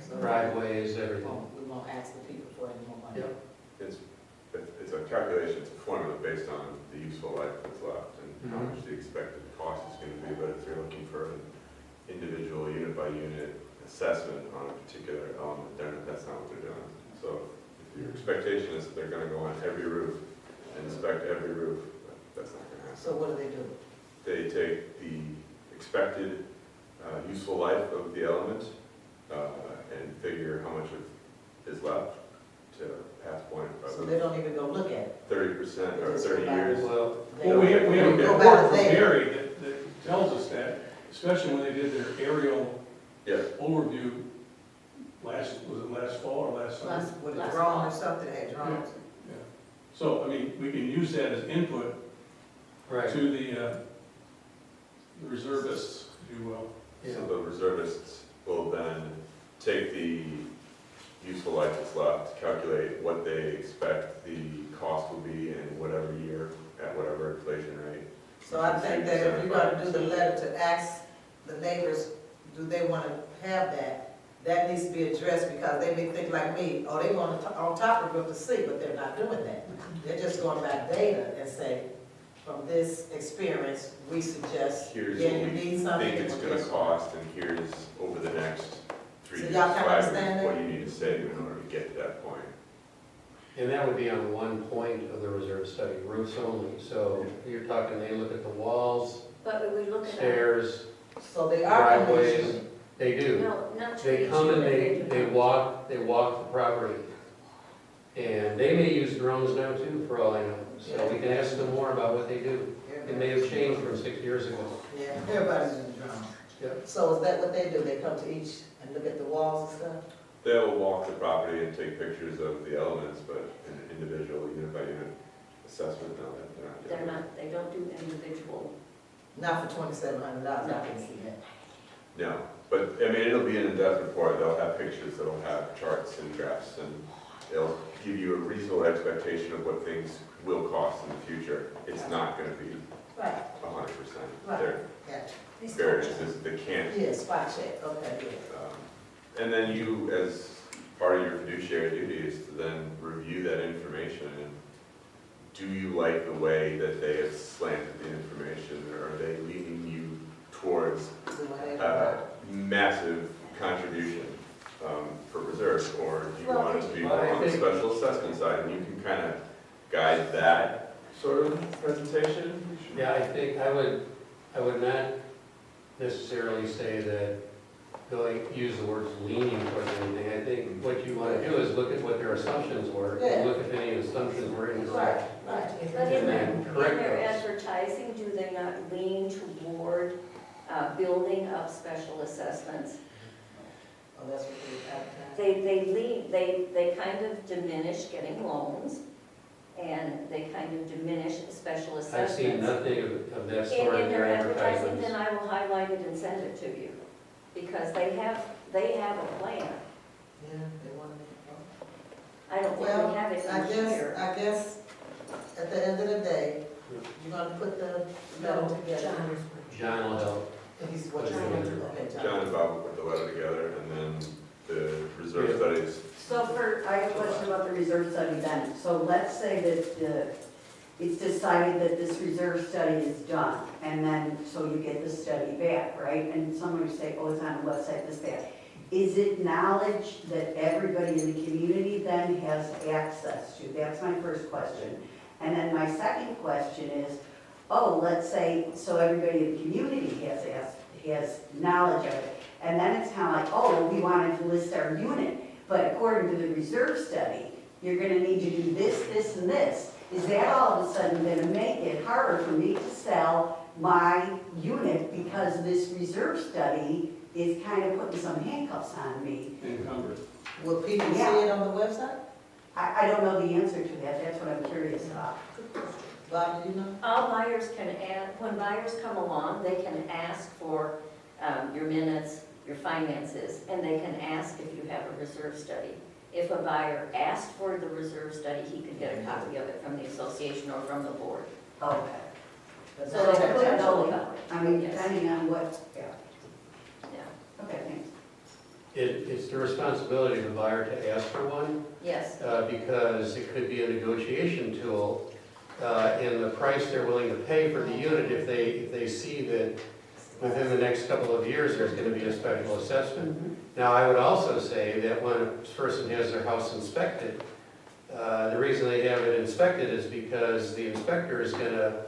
So driveways, everything. we won't ask the people for any more money. Yep. It's a calculation, it's a formula based on the useful life that's left and how much the expected cost is going to be, but if you're looking for an individual unit by unit assessment on a particular element, that's not what they're doing. So if your expectation is that they're going to go on every roof and inspect every roof, that's not going to happen. So what do they do? They take the expected useful life of the element and figure how much is left to Pat's point, So they don't even go look at it? 30% or They just 30 go by years. Well, They Well, we have a go by report the from data. Gary that tells us that, especially when they did their aerial Yeah, overview was it last fall or last summer? With a Last drone fall. or something, they had drones? Yeah. So, I mean, we can use that as input right, to the reservists, if you will. yeah. so the reservists will then take the useful life that's left, calculate what they expect the cost will be in whatever year, at whatever inflation rate. So I think that if you're gonna do the letter to ask the neighbors, do they wanna have that? That needs to be addressed, because they may think like me, oh, they want it on top of the roof to see, but they're not doing that. They're just going by data and say, from this experience, we suggest, Here's yeah, what you we need something. think it's and gonna this- cost, and here's over the next 3 So years, y'all kinda 5 understand years, that? what you need to save in order to get to that point. And that would be on one point of the reserve study, roofs only. So you're talking, they look at the walls, But we look at. stairs, So they are driveways. conditioned. They do. No, not to They each come and unit, they walk the property. And they may use drones now too, for all I know. So we can ask them more about what they do. It may have changed from 6 years ago. Yeah, everybody's in the drone. Yep. So is that what they do? They come to each and look at the walls and stuff? They'll walk the property and take pictures of the elements, but an individual unit by unit assessment, no, they're not. they're not, they don't do individual. Not for $2,700, I can see that. No, but, I mean, it'll be an in-depth report, they'll have pictures, they'll have charts and graphs, and it'll give you a reasonable expectation of what things will cost in the future. It's not gonna be Right, 100%. Right. There gotcha. are variances that can't. Yeah, spot check, okay, yeah. And then you, as part of your fiduciary duty, is to then review that information, and do you like the way that they have slanted the information, or are they leading you towards Do whatever. massive contribution for reserves, or do you Well, want it to be Well, more I on the think- special assessment side, and you can kind of guide that sort of presentation? Yeah, I think I would not necessarily say that use the words leaning towards anything. I think what you want to do is look at what their assumptions were, Yeah. and look if any assumptions were incorrect. Right. But in And their, then in correct their those. advertising, do they not lean toward building up special assessments? Oh, that's what they advertise? They lean, they kind of diminish getting loans, and they kind of diminish special I've assessments. seen nothing of that In sort in their their advertising, advertisements. then I will highlight it and send it to you, because they have a plan. Yeah, they want to. I don't think Well, we have it I in guess, here. at the end of the day, you're gonna put the letter together. John is- John will help. He's what Put it you're gonna do, together. okay, John. John and Bob will put the letter together, and then the reserve studies. So I have a question about the reserve study then. So let's say that it's decided that this reserve study is done, and then, so you get the study back, right? And someone would say, oh, it's on the website, this, that. Is it knowledge that everybody in the community then has access to? That's my first question. And then my second question is, oh, let's say, so everybody in the community has knowledge of it. And then it's kind of like, oh, we wanted to list our unit, but according to the reserve study, you're gonna need to do this, this, and this. Is that all of a sudden gonna make it harder for me to sell my unit because this reserve study is kind of putting some handcuffs on me? Encumbered. Will people see Yeah. it on the website? I don't know the answer to that, that's what I'm curious about. Bob, do you know? All buyers can add, when buyers come along, they can ask for your minutes, your finances, and they can ask if you have a reserve study. If a buyer asked for the reserve study, he could get a copy of it from the association or from the board. Okay. That's So all they I could have. know about it. I mean, Yes. depending on what, yeah, Yeah. okay, thanks. It's the responsibility of the buyer to ask for one, Yes, because it could be a negotiation tool in the price they're willing to pay for the unit if they see that within the next couple of years, there's going to be a special assessment. Now, I would also say that when a person has their house inspected, the reason they have it inspected is because the inspector is going to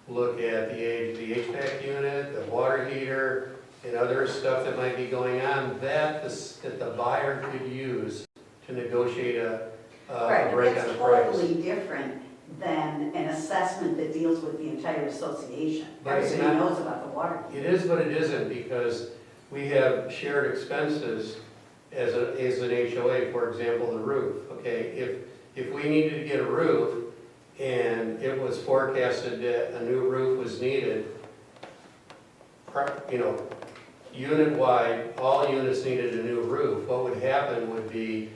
look at the age of the HVAC unit, the water heater, and other stuff that might be going on that the buyer could use to negotiate a Right, but break on that's the price. totally different than an assessment that deals with the entire association. But it's Everybody not- knows about the water. It is, but it isn't, because we have shared expenses as an HOA, for example, the roof, okay? If we needed to get a roof, and it was forecasted that a new roof was needed, unit-wide, all units needed a new roof, what would happen would be,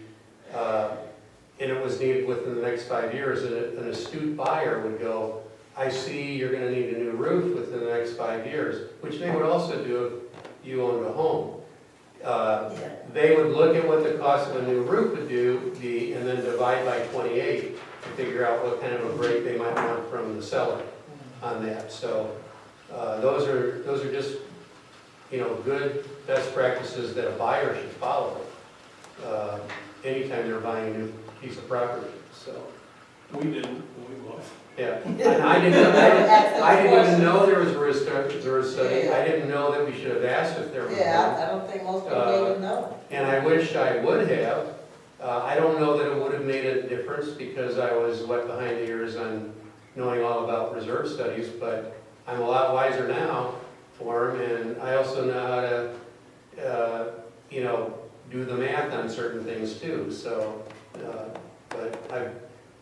and it was needed within the next 5 years, an astute buyer would go, I see you're gonna need a new roof within the next 5 years, which they would also do if you owned a home. Yeah. They would look at what the cost of a new roof would be, and then divide by 28 to figure out what kind of a break they might want from the seller on that. So those are just, good best practices that a buyer should follow anytime they're buying piece of property, so. We didn't, we looked. Yeah, and I didn't even know there was a reserve study, I didn't know that we should have asked if there was one. Yeah, I don't think most people even know. And I wish I would have. I don't know that it would have made a difference because I was wet behind the ears on knowing all about reserve studies, but I'm a lot wiser now for them, and I also know how to, do the math on certain things too, so, but I've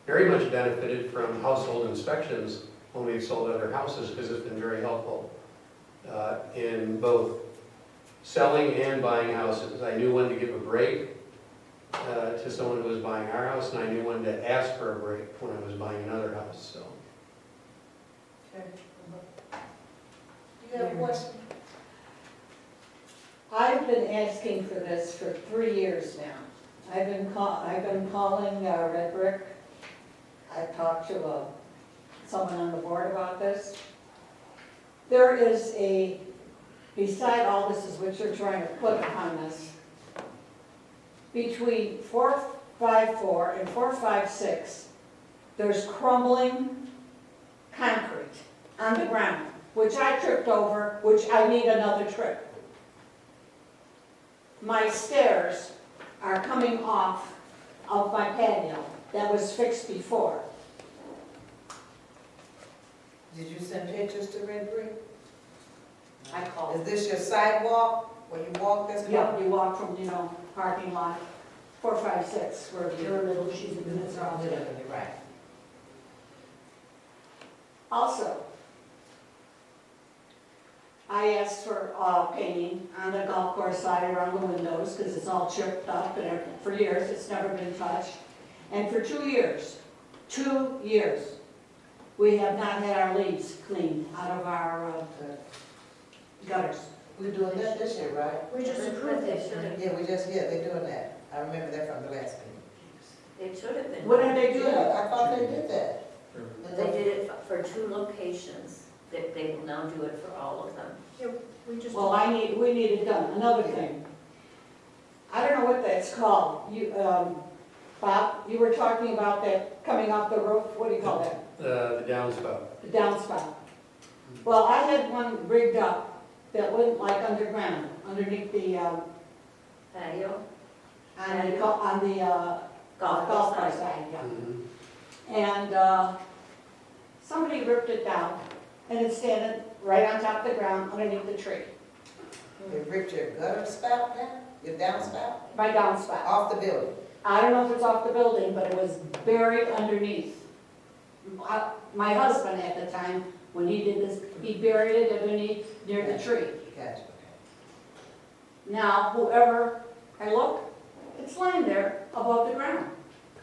very much benefited from household inspections when we've sold other houses because it's been very helpful in both selling and buying houses. I knew when to give a break to someone who was buying our house, and I knew when to ask for a break when I was buying another house, so. Okay. You have a question? I've been asking for this for 3 years now. I've been calling Red Brick. I've talked to someone on the board about this. There is beside all this is what you're trying to put upon this, between 454 and 456, there's crumbling concrete on the ground, which I tripped over, which I need another trip. My stairs are coming off of my patio that was fixed before. Did you send pictures to Red Brick? I called. Is this your sidewalk, where you walk this? Yeah, you walk from, parking lot, 456, where You're a little, she's a good, It's all good, you're right. Also, I asked for painting on the golf course side around the windows, because it's all chipped up, and for years, it's never been touched. And for 2 years, we have not had our leaves cleaned out of our gutters. We're doing that this year, right? We just approved this. Yeah, they're doing that. I remember that from the last meeting. It should have been. What did they do? Yeah, I thought they did that. They did it for 2 locations. They will now do it for all of them. We just. Well, we need it done. Another thing. I don't know what that's called. Bob, you were talking about that coming off the roof, what do you call that? The downspout. The downspout. Well, I had one rigged up that went like underground, underneath the, Patio, on the golf golf course side. side, yeah. Mhm. And somebody ripped it down, and it's standing right on top of the ground underneath the tree, They ripped your gutter spout down, your downspout, my downspout. off the building. I don't know if it's off the building, but it was buried underneath. My husband at the time, when he did this, he buried it underneath near the tree. Gotcha. Now, whoever, I look, it's lying there above the ground,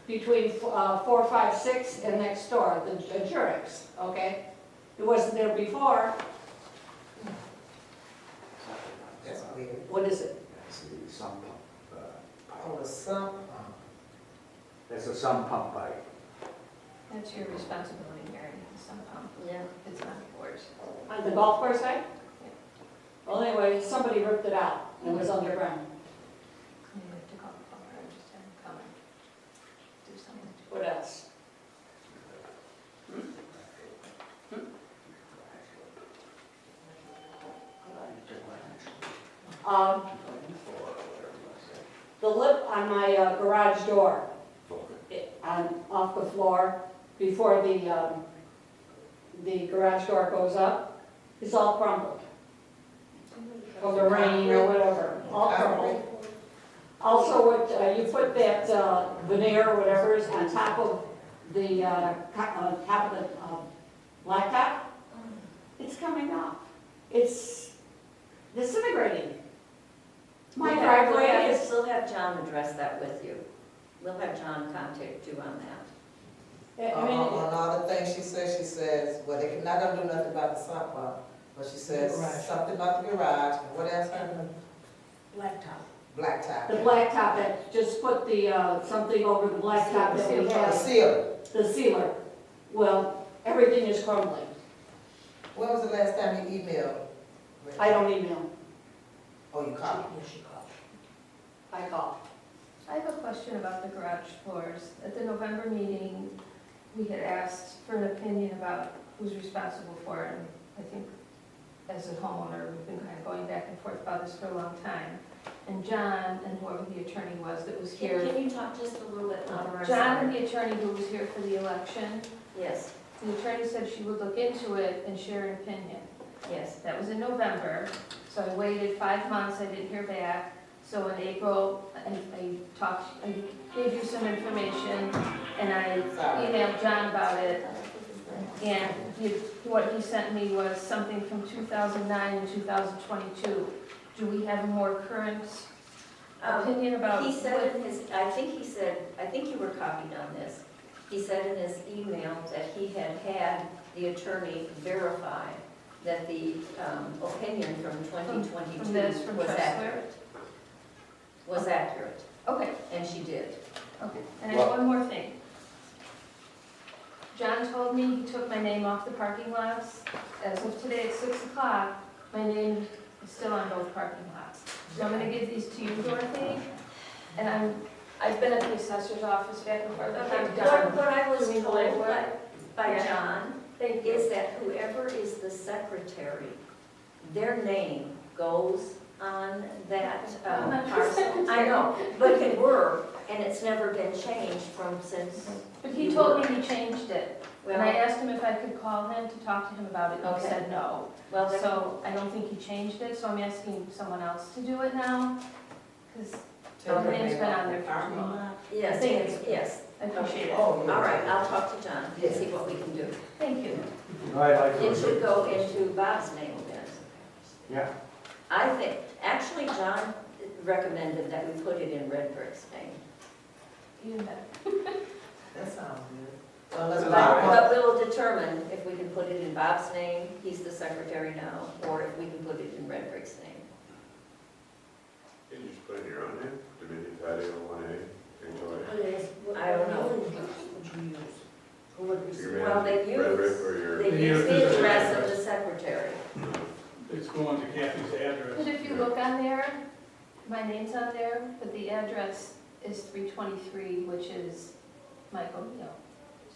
between 456 and next door, the Jurex, okay? It wasn't there before. That's weird. What is it? That's the sump pump. Oh, the sump pump. That's a sump pump pipe. That's your responsibility, Mary, somehow. Yeah. It's not yours. On the golf course side? Well, anyway, somebody ripped it out, and it was underground. You have to call the plumber, I just had him come and do something. What else? The lip on my garage door, off the floor, before the garage door goes up, is all crumbled. From the rain or whatever, all crumbled. Also, what, you put that veneer or whatever is on top of the, blacktop, it's coming off. It's disintegrating. My driveway is, We'll have John address that with you. We'll have John contact you on that. I mean, On all the things she says, well, they're not gonna do nothing about the sump pump, but she says Garage. something about the garage, and what else happened? Blacktop. Blacktop. the blacktop, that just put the, something over the blacktop that we The have, seal. the sealer. Well, everything is crumbling. When was the last time you emailed? I don't email, Oh, you called? Yeah, she called. I call. I have a question about the garage floors. At the November meeting, we had asked for an opinion about who's responsible for it. And I think as a homeowner, we've been kind of going back and forth about this for a long time. And John and whoever the attorney was that was here. Can you talk just a little bit louder? John and the attorney who was here for the election, Yes, the attorney said she would look into it and share an opinion. yes. That was in November, so I waited 5 months, I didn't hear back. So in April, I gave you some information, and I emailed John about it. And what he sent me was something from 2009 and 2022. Do we have a more current opinion about? He said in his, I think you were copied on this. He said in his email that he had the attorney verify that the opinion from 2022 From was Tressler? accurate. Was accurate, Okay, and she did. okay. And I have one more thing. John told me he took my name off the parking lots. As of today at 6 o'clock, my name is still on both parking lots. So I'm gonna give these to you, Dorothy. And I've been at the assessor's office back and forth. Okay, I'm done. what I was doing the told legwork. by Yeah. John Thank you. is that whoever is the secretary, their name goes on that parcel. I know, but it were, and it's never been changed from since. But he told me he changed it. And I Well, asked him if I could call him to talk to him about it, and he Okay. said no. well, then, So I don't think he changed it, so I'm asking someone else to do it now, because Take my her name's name been off on the there for too parking long. lot. yes, Thank yes, you. yes. I appreciate it. Oh, yeah. All right, I'll talk to John and see what we can do. Thank you. I'd like to- It should go into Bob's name then. Yeah, I think, actually, John recommended that we put it in Red Brick's name. Even better. That sounds good. Well, let's But we'll determine if we can put it in Bob's name, he's the secretary now, or if we can put it in Red Brick's name. Can you just put in your own name? Dominion Patio 1A, enjoy. I don't know. Would you use? Who would Your receive? Well, man, they Red Brick use- or your? They They use use the the address of address. the secretary. It's going to Kathy's address. But if you look on there, my name's on there, but the address is 323, which is Michael Neal.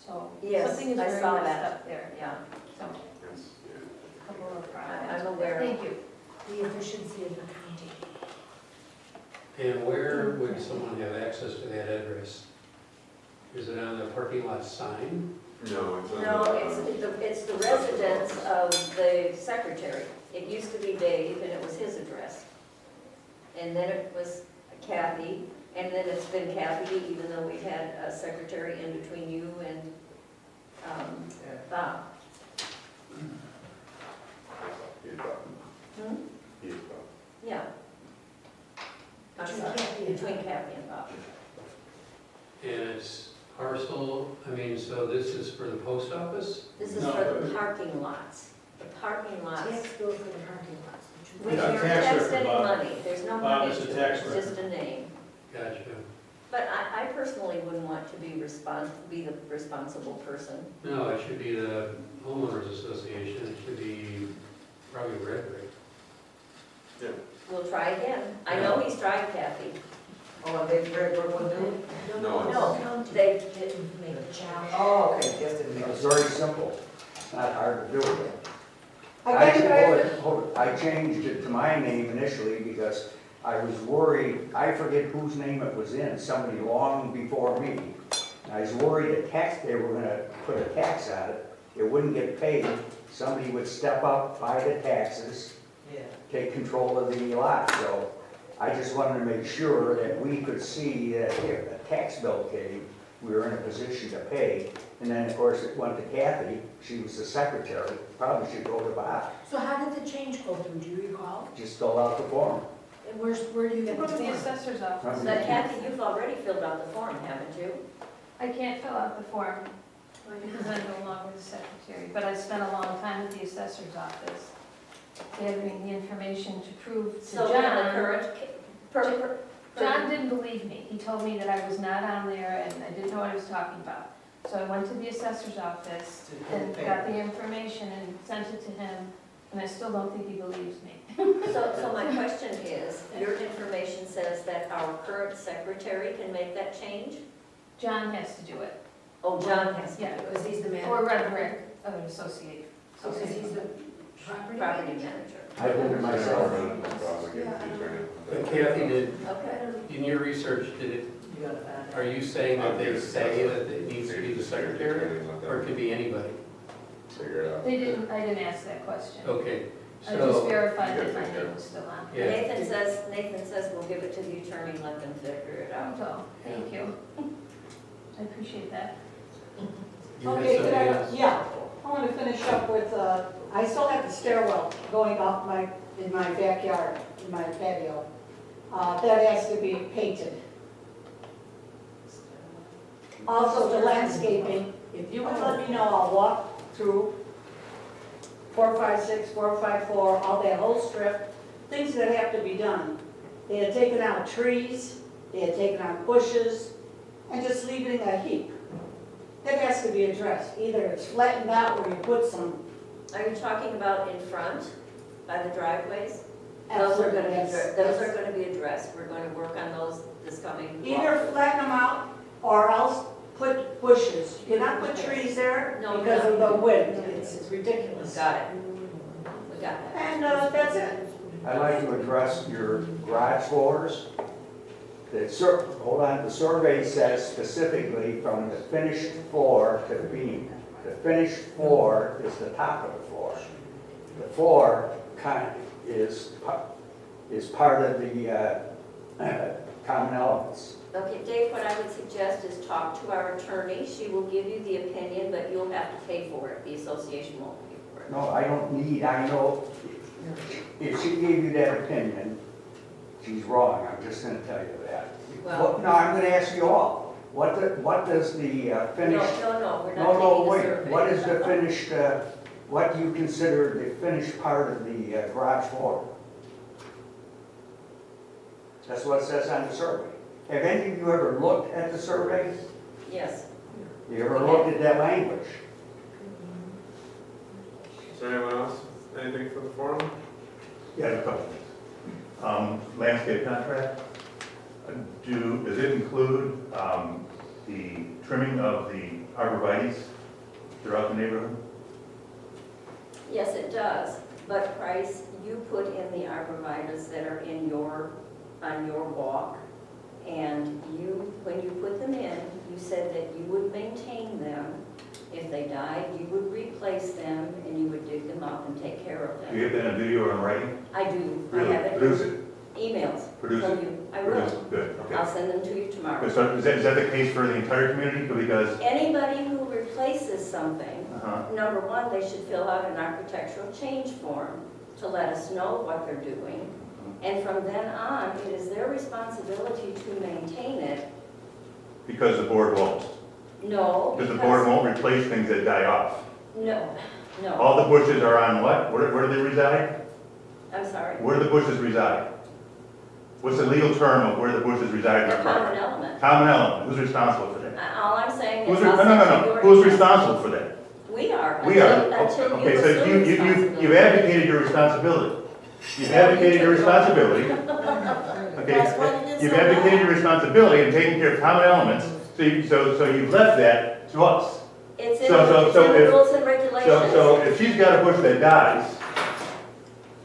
So Yes, something is I very saw messed that. up there. Yeah, So Yes, yeah. a couple of problems. I'm aware. Thank you. The efficiency of the county. And where would someone have access to that address? Is it on the parking lot sign? No, it's on No, the, it's the residence of the secretary. It used to be Dave, and it was his address. And then it was Kathy, and then it's been Kathy, even though we've had a secretary in between you and Bob. He's Bob. Hmm? He's Bob. Yeah. I'm Between sorry, Kathy and between Kathy and Bob. And it's parcel, I mean, so this is for the post office? This is No, for but- the parking lots. The parking lots. Tax bill for the parking lots. We Yeah, never tax taxed record, any Bob. money. There's no Bob, money it's a to it. tax It's just a name. Gotcha. But I personally wouldn't want to be the responsible person. No, it should be the homeowners association, it should be probably Red Brick. We'll try again. I know he's tried, Kathy. Oh, and they, Red Brick will do it? No, it's- No, they, To make a challenge. Oh, okay, just to make it's it. very simple, it's not hard to do it. I think I changed it to my name initially because I was worried, I forget whose name it was in, somebody long before me. And I was worried they were gonna put a tax on it, it wouldn't get paid, somebody would step up, buy the taxes, Yeah. take control of the lot. So I just wanted to make sure that we could see that if a tax bill came, we were in a position to pay. And then, of course, it went to Kathy, she was the secretary, probably should go to Bob, So how did the change go through, do you recall? just fill out the form. And where do you get Go the to the form? assessor's office. now Kathy, you've already filled out the form, haven't you? I can't fill out the form because I'm no longer the secretary, but I spent a long time at the assessor's office gathering the information to prove to So in the John. current, John didn't believe me. He told me that I was not on there and I didn't know what I was talking about. So I went to the assessor's office and got the information and sent it to him, and I still don't think he believes me. So my question is, your information says that our current secretary can make that change? John has to do it, Oh, John has to do Yeah. it. Because he's the man. or Red Brick Associate. Because he's the property Property manager. manager. I've been to myself. But Kathy, did, Okay. in your research, are you saying that they say that it needs to be the secretary, or it could be anybody? Figure it out. I didn't ask that question. Okay, I just so, verified that my name was still on. Yeah. Nathan says we'll give it to the attorney and let them figure it out. So, thank you. I appreciate that. you had Okay, something else? yeah, I want to finish up with, I still have the stairwell going up in my backyard, in my patio. That has to be painted. Also, the landscaping, if you would let me know, I'll walk through 456, 454, all that whole strip, things that have to be done. They had taken out trees, they had taken out bushes, and just leaving a heap. That has to be addressed. Either it's flattened out or you put some. Are you talking about in front, by the driveways? Those are gonna be, those are gonna be addressed. We're gonna work on those this coming. Either flatten them out or else put bushes. You cannot put trees there No, because of no. the wind. It's We ridiculous. got it. We got that. And that's it. I'd like to address your garage floors. Hold on, the survey says specifically from the finished floor to the beam. The finished floor is the top of the floor. The floor is part of the common elements. Okay, Dave, what I would suggest is talk to our attorney. She will give you the opinion, but you'll have to pay for it. The association won't pay for it. No, I know, if she gave you that opinion, she's wrong, I'm just gonna tell you that. Well- No, I'm gonna ask you all, what does the finished? No, we're No, not no, taking a wait, survey. what is the finished, what do you consider the finished part of the garage floor? That's what it says on the survey. Have any of you ever looked at the survey? Yes. You ever looked at that language? Is there anyone else? Anything from the forum? Yeah, I have a couple. Landscape contract, does it include the trimming of the arborvitaes throughout the neighborhood? Yes, it does. But Price, you put in the arborvitaes that are on your walk. And when you put them in, you said that you would maintain them. If they died, you would replace them and you would dig them up and take care of Do you them. have that in video or in writing? I do. I Really? have it. Produce it. Emails Produce from it. you. I Produce will. it. Good, I'll okay. send them to you tomorrow. So is that the case for the entire community? Because, Anybody who replaces something, uh-huh, number one, they should fill out an architectural change form to let us know what they're doing. And from then on, it is their responsibility to maintain it. because the board won't. No, Because the board won't replace things that die off. No, no, All the bushes are on what? Where do they reside? I'm sorry. Where do the bushes reside? What's the legal term of where the bushes reside in The our common property? element. Common element, who's responsible for that? All I'm saying Who's, is no, I'll no, send no, you no, your who's email. responsible for that? We are. We are. Until you Okay, so assume you've responsibility. advocated your responsibility. You've advocated your responsibility. Okay, you've advocated your responsibility in taking care of common elements, so you've left that to us. It's in So the if- rules and regulations. So if she's got a bush that dies,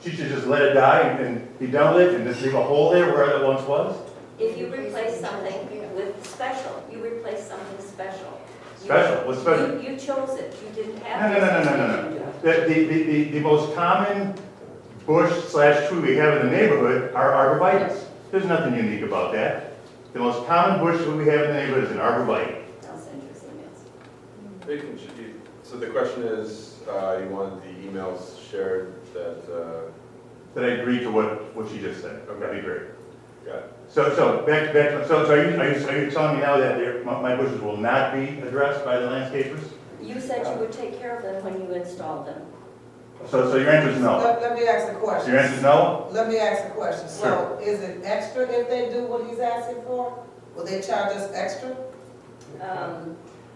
she should just let it die and be done with it and just leave a hole there where it once was? If you replace something with special, you replace something special. You- Special? What's special? You chose it, you didn't No, have. no, no, this no, no, no, decision no. to do it. The most common bush/tree we have in the neighborhood are arborvitaes. There's nothing unique about that. The most common bush that we have in the neighborhood is an arborvitae. I'll send you some emails. So the question is, you wanted the emails shared that, That I agree to what she just said. Okay. That'd be great. got it. So are you telling me now that my bushes will not be addressed by the landscapers? You said you would take care of them when you installed them. So your answer is no? Let me ask a question. Your answer is no? Let me ask a question. So is it extra if they do what he's asking for? Will they charge us extra?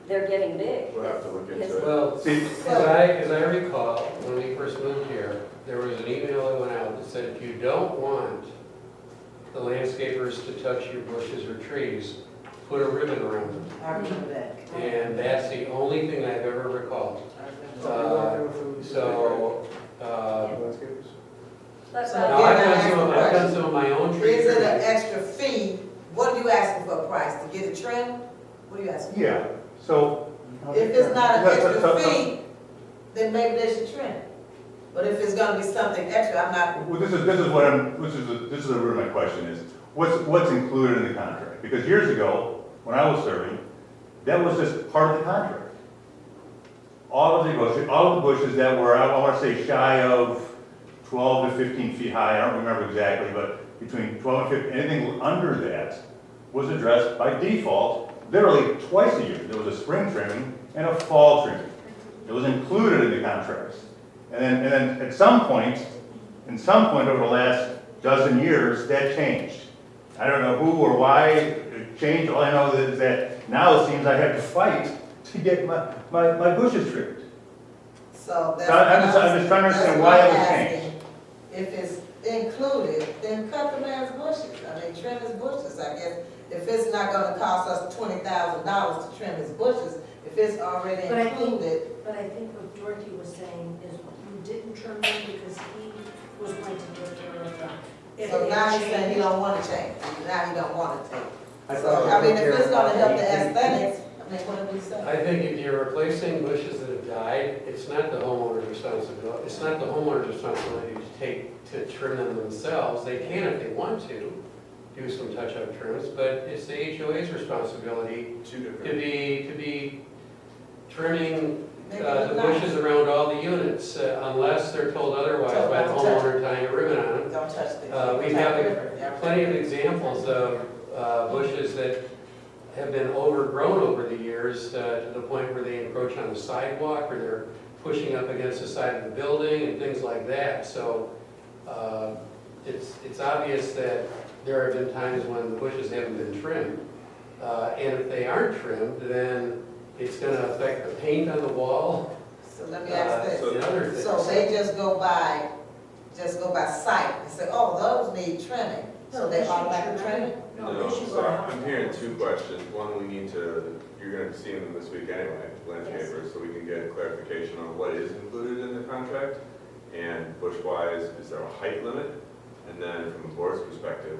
they're getting big. We'll have to look into it. Well, See, as I recall, when we first moved here, there was an email that went out that said, if you don't want the landscapers to touch your bushes or trees, put a ribbon around them. I remember that. And that's the only thing I've ever recalled. So, But, now I've done some of my own tree Is it an trimming. extra fee? What are you asking for a price, to get a trim? What are you asking? yeah, so. If it's not an So- extra fee, then maybe they should trim. But if it's gonna be something extra, I'm not, Well, this is what I'm, this is the root of my question is, what's included in the contract? Because years ago, when I was serving, that was just part of the contract. All of the bushes that were, I want to say shy of 12 to 15 feet high, I don't remember exactly, but between 12 and 15, anything under that was addressed by default, literally twice a year. There was a spring trimming and a fall trimming. It was included in the contracts. And then at some point over the last dozen years, that changed. I don't know who or why it changed. All I know is that now it seems I have to fight to get my bushes trimmed. so that's. So I'm just trying to understand why it was changed. If it's included, then cut the man's bushes, I mean, trim his bushes, I guess. If it's not gonna cost us $20,000 to trim his bushes, if it's already But I think- included, But I think what Dorothy was saying is you didn't trim them because he was going to take care of them. If so it now he's saying he changed- don't wanna change, now he don't wanna take. So, I mean, if it's gonna help the aesthetics, I mean, what do we say? I think if you're replacing bushes that have died, it's not the homeowner's responsibility, it's not the homeowner's responsibility to trim them themselves. They can if they want to, do some touch-up trims, but it's the HOA's responsibility Two to different. be trimming Make it the look nice. bushes around all the units, unless they're told otherwise by the homeowner tying a ribbon on them. Don't touch things. We have plenty of examples of bushes that have been overgrown over the years to the point where they encroach on the sidewalk or they're pushing up against the side of the building and things like that. So it's obvious that there have been times when the bushes haven't been trimmed. And if they aren't trimmed, then it's going to affect the paint on the wall So let me ask this. and other things. So they just go by sight and say, oh, those need trimming, so they automatically trim it? No, they should So go out. I'm hearing two questions. One, we need to, you're gonna be seeing them this week anyway, landscapers, so we can get clarification on what is included in the contract. And bush-wise, is there a height limit? And then from the board's perspective,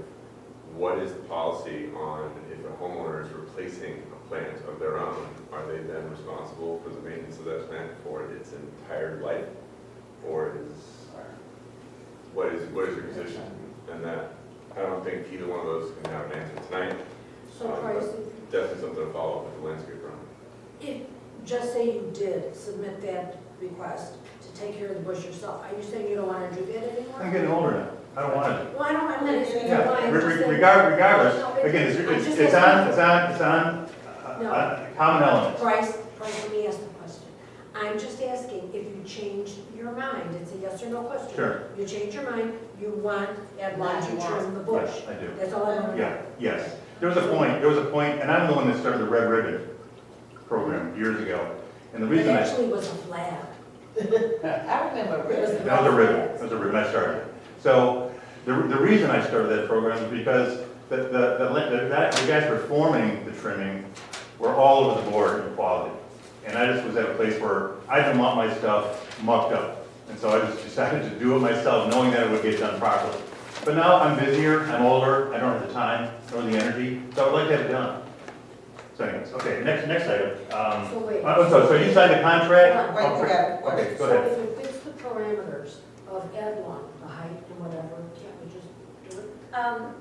what is the policy on if a homeowner is replacing a plant of their own? Are they then responsible for the maintenance of that plant for its entire life? Or what is your position in that? I don't think either one of those can have an answer tonight. So Price, Definitely something to follow up with the landscaper on. if, just say you did submit that request to take care of the bush yourself, are you saying you don't want to do that anymore? I'm getting older now. I don't want to. Well, I don't, I'm not asking you Yeah, why, I'm just saying. regardless, No, again, I'm just it's asking- on No. common elements. Price, let me ask the question. I'm just asking if you change your mind, it's a yes or no question. Sure. You change your mind, you want at lawn to trim the bush. Yes, I do. That's all I want to know. Yeah, yes. There was a point, and I'm the one that started the Red Ribbon program years ago. And the It reason actually was a flag. I remember really. that was a ribbon I started. So the reason I started that program is because the guys performing the trimming were all over the board in quality. And I just was at a place where I didn't want my stuff mucked up. And so I just decided to do it myself, knowing that it would get done properly. But now I'm busier, I'm older, I don't have the time nor the energy, so I would like to have it done. So anyways, okay, next item. So wait. So you signed the contract? Wait, we got a question. Okay, go So ahead. if it fits the parameters of ad lawn, the height and whatever, can't we just do it?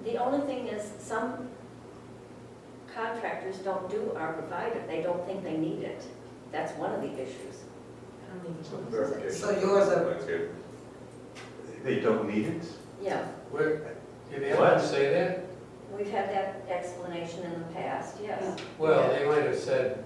The only thing is, some contractors don't do arborvitae, they don't think they need it. That's one of the issues. I don't think it's. Verification. So yours are- Landscape. They don't need it? Yeah, Did they What? ever say that? we've had that explanation in the past, yes. Well, they might have said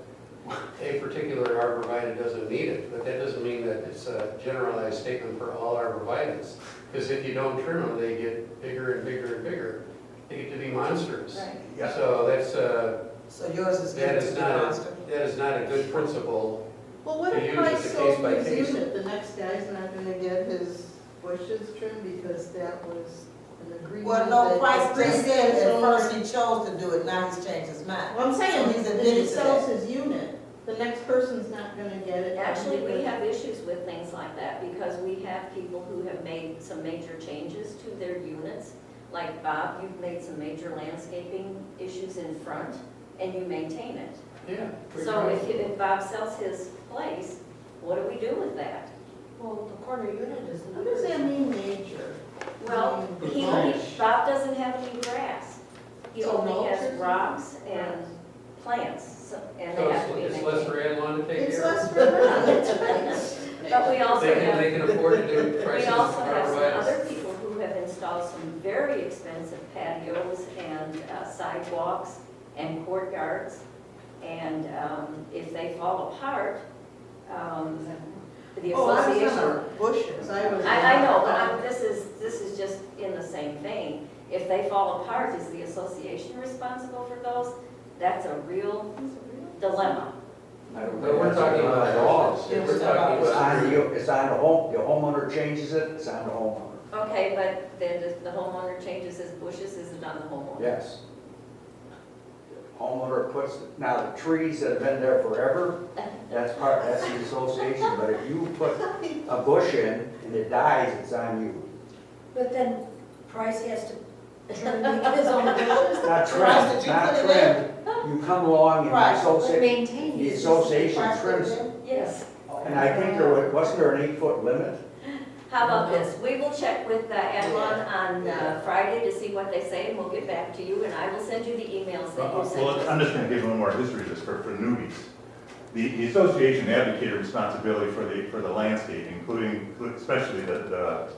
a particular arborvitae doesn't need it, but that doesn't mean that it's a generalized statement for all arborvitaes. Because if you don't trim them, they get bigger and bigger and bigger. They get to be monsters. Right. Yeah. So So yours is That given is to the not, monster? that is not a good principle. Well, what To if use Price it sold case by his case. unit, the next guy's not gonna get his bushes trimmed because that was an agreement Well, no, that Price the just said previous at owner- first he chose to do it, now he's changed his mind. Well, I'm saying, So he's if admitted he to sells that. his unit, the next person's not gonna get it. Actually, we have issues with things like that because we have people who have made some major changes to their units. Like Bob, you've made some major landscaping issues in front and you maintain it. Yeah. So if Bob sells his place, what do we do with that? Well, the corner unit is What another. does that mean, major? Well, Bob doesn't have any grass. He So only mulch has or rocks and plants, and So they have to be it's less for maintained. Ann to take It's care of. less for them, that's right. But we also They have, can afford to do we prices. also have some otherwise. other people who have installed some very expensive patios and sidewalks and courtyards. And if they fall apart, the Oh, I was talking association. about bushes, I know, but this is just in the same vein. If they fall apart, is the association responsible for those? That's a real dilemma. But we're talking about laws. Yeah, We're talking It's about. on you, it's on the homeowner changes it, it's on the homeowner. Okay, but then if the homeowner changes his bushes, is it on the homeowner? Yes. Homeowner puts, now the trees that have been there forever, that's the association, but if you put a bush in and it dies, it's on you. But then Price has to trim his own bushes. Not Price, trimmed, did you not put it in? trimmed, you come along and the Price, association, Maintain the his. association Price put trims it it. in? Yes. And I think wasn't there an 8-foot limit? How about this? We will check with Adlon on Yeah. Friday to see what they say, and we'll get back to you, and I will send you the emails that you sent Well, I'm us. just going to give a little more history of this for newbies. The association advocated responsibility for the landscape, including, especially the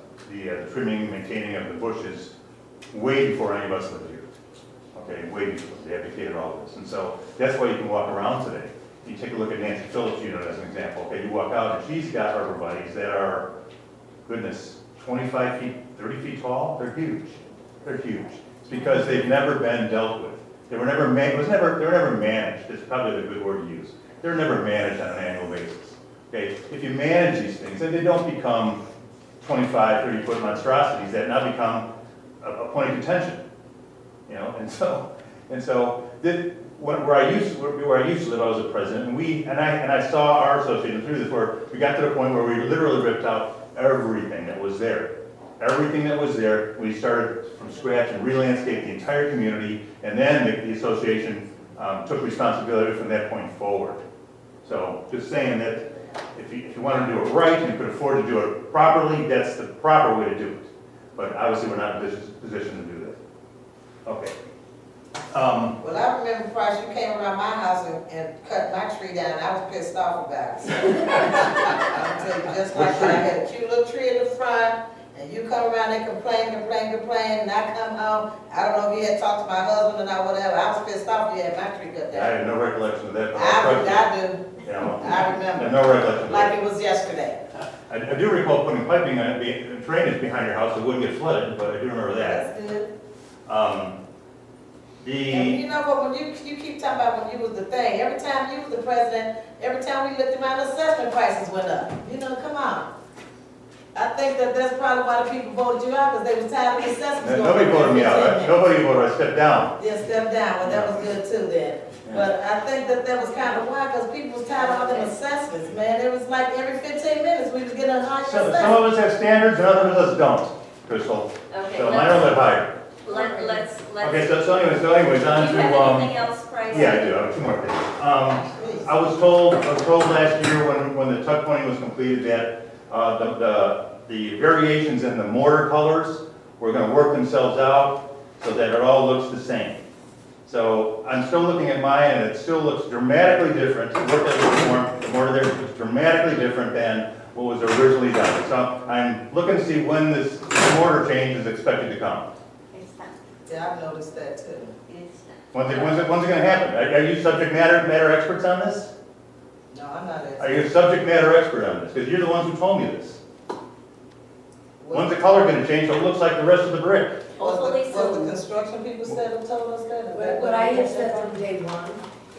trimming, maintaining of the bushes, way before any of us lived here. Okay, way before, they advocated all of this. And so that's why you can walk around today. You take a look at Nancy Phillips' unit as an example. Okay, you walk out and she's got arborvitaes that are, goodness, 25 feet, 30 feet tall. They're huge. They're huge. It's because they've never been dealt with. They were never they were never managed. It's probably the good word to use. They're never managed on an annual basis. Okay, if you manage these things, then they don't become 25, 30-foot monstrosities that now become a point of contention. You know, and so where I used to live, I was a president, and I saw our association through this, where we got to the point where we literally ripped out everything that was there. Everything that was there, we started from scratch and re-landscaped the entire community, and then the association took responsibility from that point forward. So just saying that if you want to do it right and you could afford to do it properly, that's the proper way to do it. But obviously, we're not in a position to do that. Okay. Well, I remember, Price, you came around my house and cut my tree down, I was pissed off about it. I'll tell you, just like that, I had a cute little tree in the front, and you come around and complain, and I come home, I don't know if you had talked to my husband or not, whatever, I was pissed off, you had my tree cut I down. have no recollection of that, but I do, you know, I I have remember, no recollection of like that. it was yesterday. I do recall putting piping on drainage behind your house so it wouldn't get flooded, but I do remember that. That's good. And The, you know what, when you keep talking about when you was the thing, every time you was the president, every time we looked around, assessment prices went up. You know, come on. I think that's probably why the people voted you out, because they was tired of the assessments. nobody voted me out, right? Nobody voted, I stepped down. Yeah, step down, well, that was good too then. But I think that was kind of why, because people was tired of all them assessments, man. It was like every 15 minutes, we was getting a higher Some assessment. of us have standards and others of us don't, Crystal. Okay, So mine are a little bit higher. let's. Okay, so anyways, on Do to, you have anything else, Price? yeah, I do, I have two more things. I was told last year when the tuck pointing was completed that the variations in the mortar colors were going to work themselves out so that it all looks the same. So I'm still looking at mine, and it still looks dramatically different. The mortar there looks dramatically different than what was originally done. So I'm looking to see when this mortar change is expected to come. It's not, Yeah, I've noticed that too. it's not. When's it going to happen? Are you subject matter experts on this? No, I'm not Are you a subject matter expert on this? Because you're the ones who told me this. When's the color going to change so it looks like the rest of the brick? Hopefully Was the soon. construction people said who told us that? What I have said from day one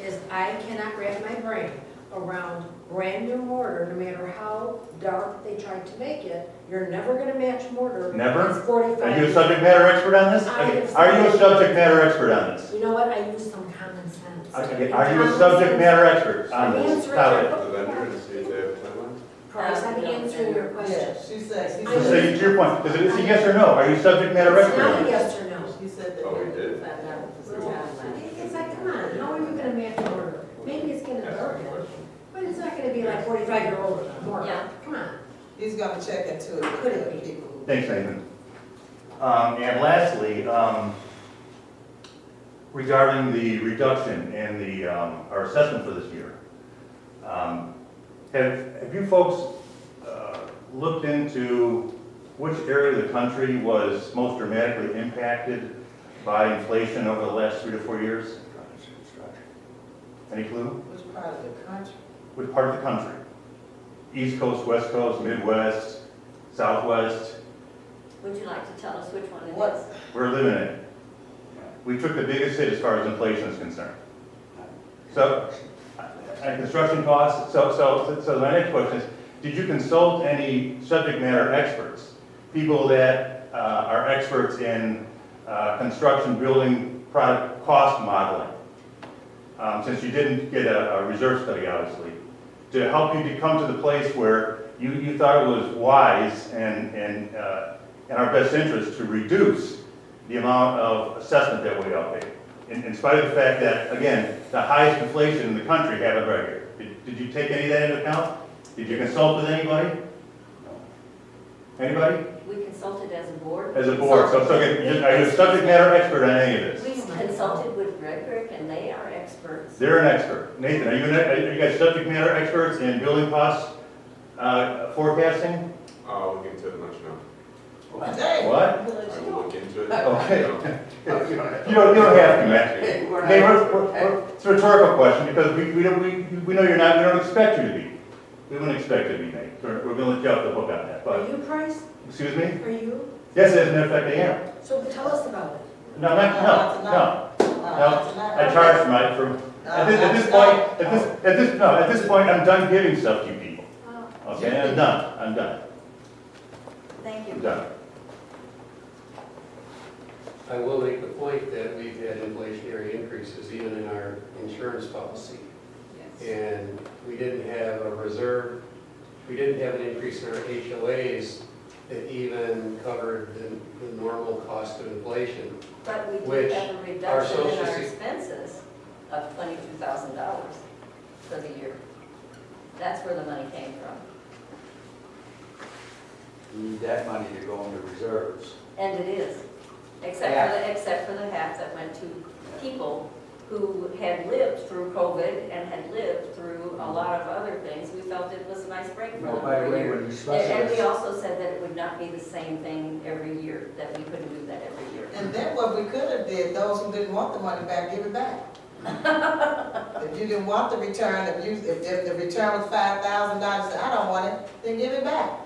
is I cannot wrap my brain around brand new mortar, no matter how dark they try to make it. You're never gonna match mortar. Never? It's 45. Are you a subject matter expert on this? I have Are you a some- subject matter expert on this? You know what, I use some common sense. Okay, are you a subject matter expert on I'm this answering topic? your- The vendor and see if they have a timeline? Price, I'm answering your question. Yeah, she said, I So said- to your point, is it a yes or no? Are you subject matter It's expert not on a this? yes or no. she said that. Oh, we did? It's like, come on, how are you gonna match mortar? Maybe it's gonna darken, but it's not gonna be like 45-year-old mortar. Yeah. Come on. He's gonna check into it Could with it the be? people who. Thanks, Nathan. And lastly, regarding the reduction in the, our assessment for this year. Have you folks looked into which area of the country was most dramatically impacted by inflation over the last 3 to 4 years? Any clue? Which part of the country? Which part of the country? East Coast, West Coast, Midwest, Southwest? Would you like to tell us which one it What? is? We're living in it. We took the biggest hit as far as inflation is concerned. So, and construction costs, so my next question is, did you consult any subject matter experts? People that are experts in construction, building, product cost modeling? Since you didn't get a reserve study, obviously, to help you to come to the place where you thought it was wise and in our best interest to reduce the amount of assessment that we all pay. In spite of the fact that, again, the highest inflation in the country happened right here. Did you take any of that into account? Did you consult with anybody? Anybody? We consulted as a board. As a board, so are you a subject matter expert on any of this? We consulted with Redbrick and they are experts. They're an expert. Nathan, are you guys subject matter experts in building costs forecasting? I'll look into it and let you know. Hey. What? I will look into it. Okay. No. You don't have to, Matt. Hey, it's a rhetorical question because we know you're not, we don't expect you to be. We wouldn't expect you to be, Nate. We're gonna let you off the hook on that, Are but, you Price? excuse me? Are you? Yes, as a matter of fact, I am. So tell us about it. No, no. I charge Mike for, at this point, I'm done giving stuff to you people. Okay, I'm done, Thank I'm you. done. I will make the point that we've had inflationary increases even in our insurance policy. And we didn't have a reserve, we didn't have an increase in our HOAs that even covered the normal cost of inflation. But we Which did have a our reduction in social our se- expenses of $22,000 for the year. That's where the money came from. You need that money to go into reserves. And it is, except for the half that went to people who had lived through COVID and had lived through a lot of other things. We felt it was a nice break for Well, them by the for a way, year. when you And we specialize, also said that it would not be the same thing every year, that we couldn't do that every year. And then what we could have did, those who didn't want the money back, give it back. If you didn't want the return, if the return was $5,000, say, I don't want it, then give it back.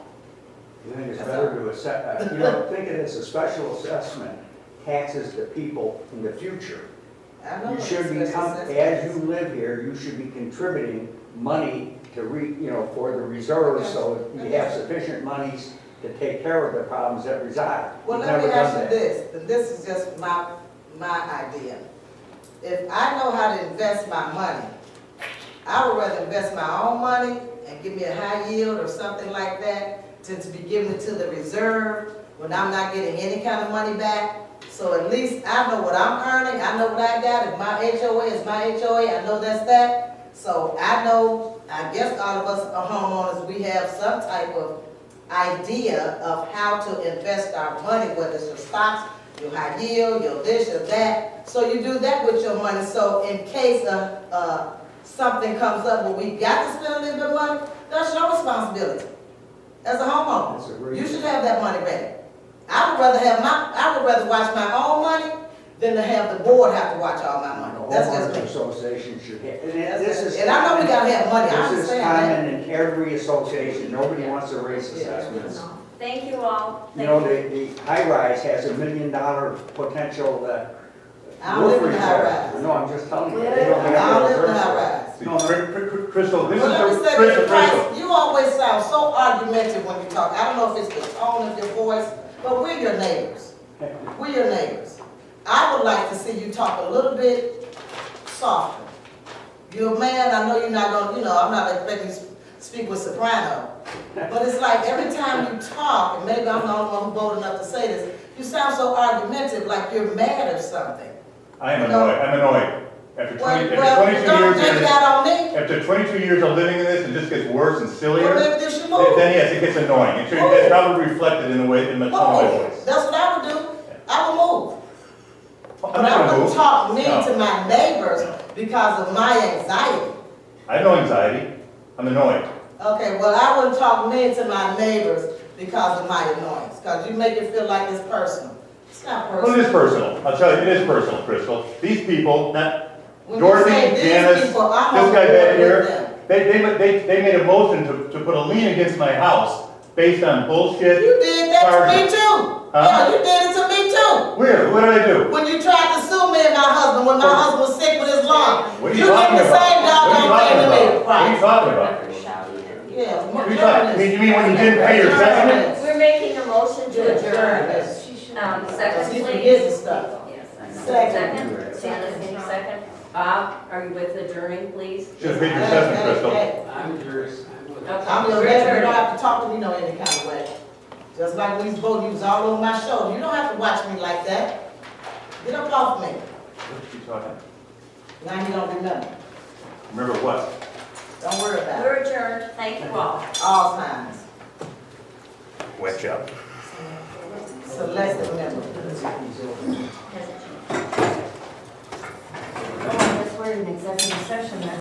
you think it's better to assess, think it as a special assessment, taxes to people in the future. I know You what should the be, special assessment as is. you live here, you should be contributing money to for the reserves, so you have sufficient monies to take care of the problems that reside. Well, You've let me never ask done you that. this, and this is just my idea. If I know how to invest my money, I would rather invest my own money and give me a high yield or something like that, to be giving it to the reserve when I'm not getting any kind of money back. So at least I know what I'm earning, I know what I got, if my HOA is my HOA, I know that's that. So I know, I guess all of us are homeowners, we have some type of idea of how to invest our money, whether it's your stocks, your high yield, your this, your that. So you do that with your money, so in case something comes up where we got to spend a little bit of money, that's your responsibility as a That's homeowner. agreed. You should have that money ready. I would rather watch my own money than to have the board have to watch all my The money. That's homeowners just me. association should have, and this is. And I know we gotta have money, I This is understand that. common in every association, nobody wants to raise assessments. Thank you all. You Thank know, the high-rise has $1 million potential, I don't live in roof a high repair. rise. No, I'm just telling you. I They don't don't have live the in a high reserve. rise. See, Crystal, this is Well, let me the, say Crystal, this, Price, you always sound so argumentative when you talk. I don't know if it's the tone of your voice, but we're your neighbors. We're your neighbors. I would like to see you talk a little bit softer. You're a man, I know you're not gonna, I'm not expecting you to speak with soprano. But it's like every time you talk, and maybe I'm the only one who's bold enough to say this, you sound so argumentative, like you're mad or something. I am annoyed, I'm annoyed. After Well, 22 don't years, take it out on me. after 22 years of living in this, it just gets worse and sillier. Well, maybe they should move. Then yes, it gets annoying. It's probably reflected in the way, in the tone of my Move. voice. That's what I would do. I would move. I'm But not I gonna wouldn't move. talk mean No. to my neighbors because of my anxiety. I have no anxiety, I'm annoyed. Okay, well, I wouldn't talk mean to my neighbors because of my annoyance, because you make it feel like it's personal. It's not Well, it personal. is personal, I'll tell you, it is personal, Crystal. These people, not When you Dorothy, say these Janice, people, I'm this on guy board back with here, them. they made a motion to put a lien against my house based on bullshit. You did that to me too. Huh? Yeah, you did it to me too. Where? What did I do? When you tried to sue me and my husband, when my husband was sick with his lung. What are You you did talking the about? same What are you doggone talking thing to me, about? What are you right? talking about? Remember shouting at me. Yeah. What are you talking, you mean when you didn't pay your settlement? We're making a motion to adjourn. She should. Second, He's please. forgetting stuff. Yes, I know. Second. Janice, any second? Bob, are you with adjourning, please? Should have paid your settlement, Crystal. Hey, I'm curious. I'm with- Okay, I'm just we're letting you adjourning. don't have to talk to me no any kind of way. Just like when he's voting, he was all over my shoulder. You don't have to watch me like that. Get up off me. What are you talking? Now you don't remember. Remember what? Don't worry about it. We're adjourned. Thank you all. All times. Wet job. Select the member. Oh, I guess we're in executive session then.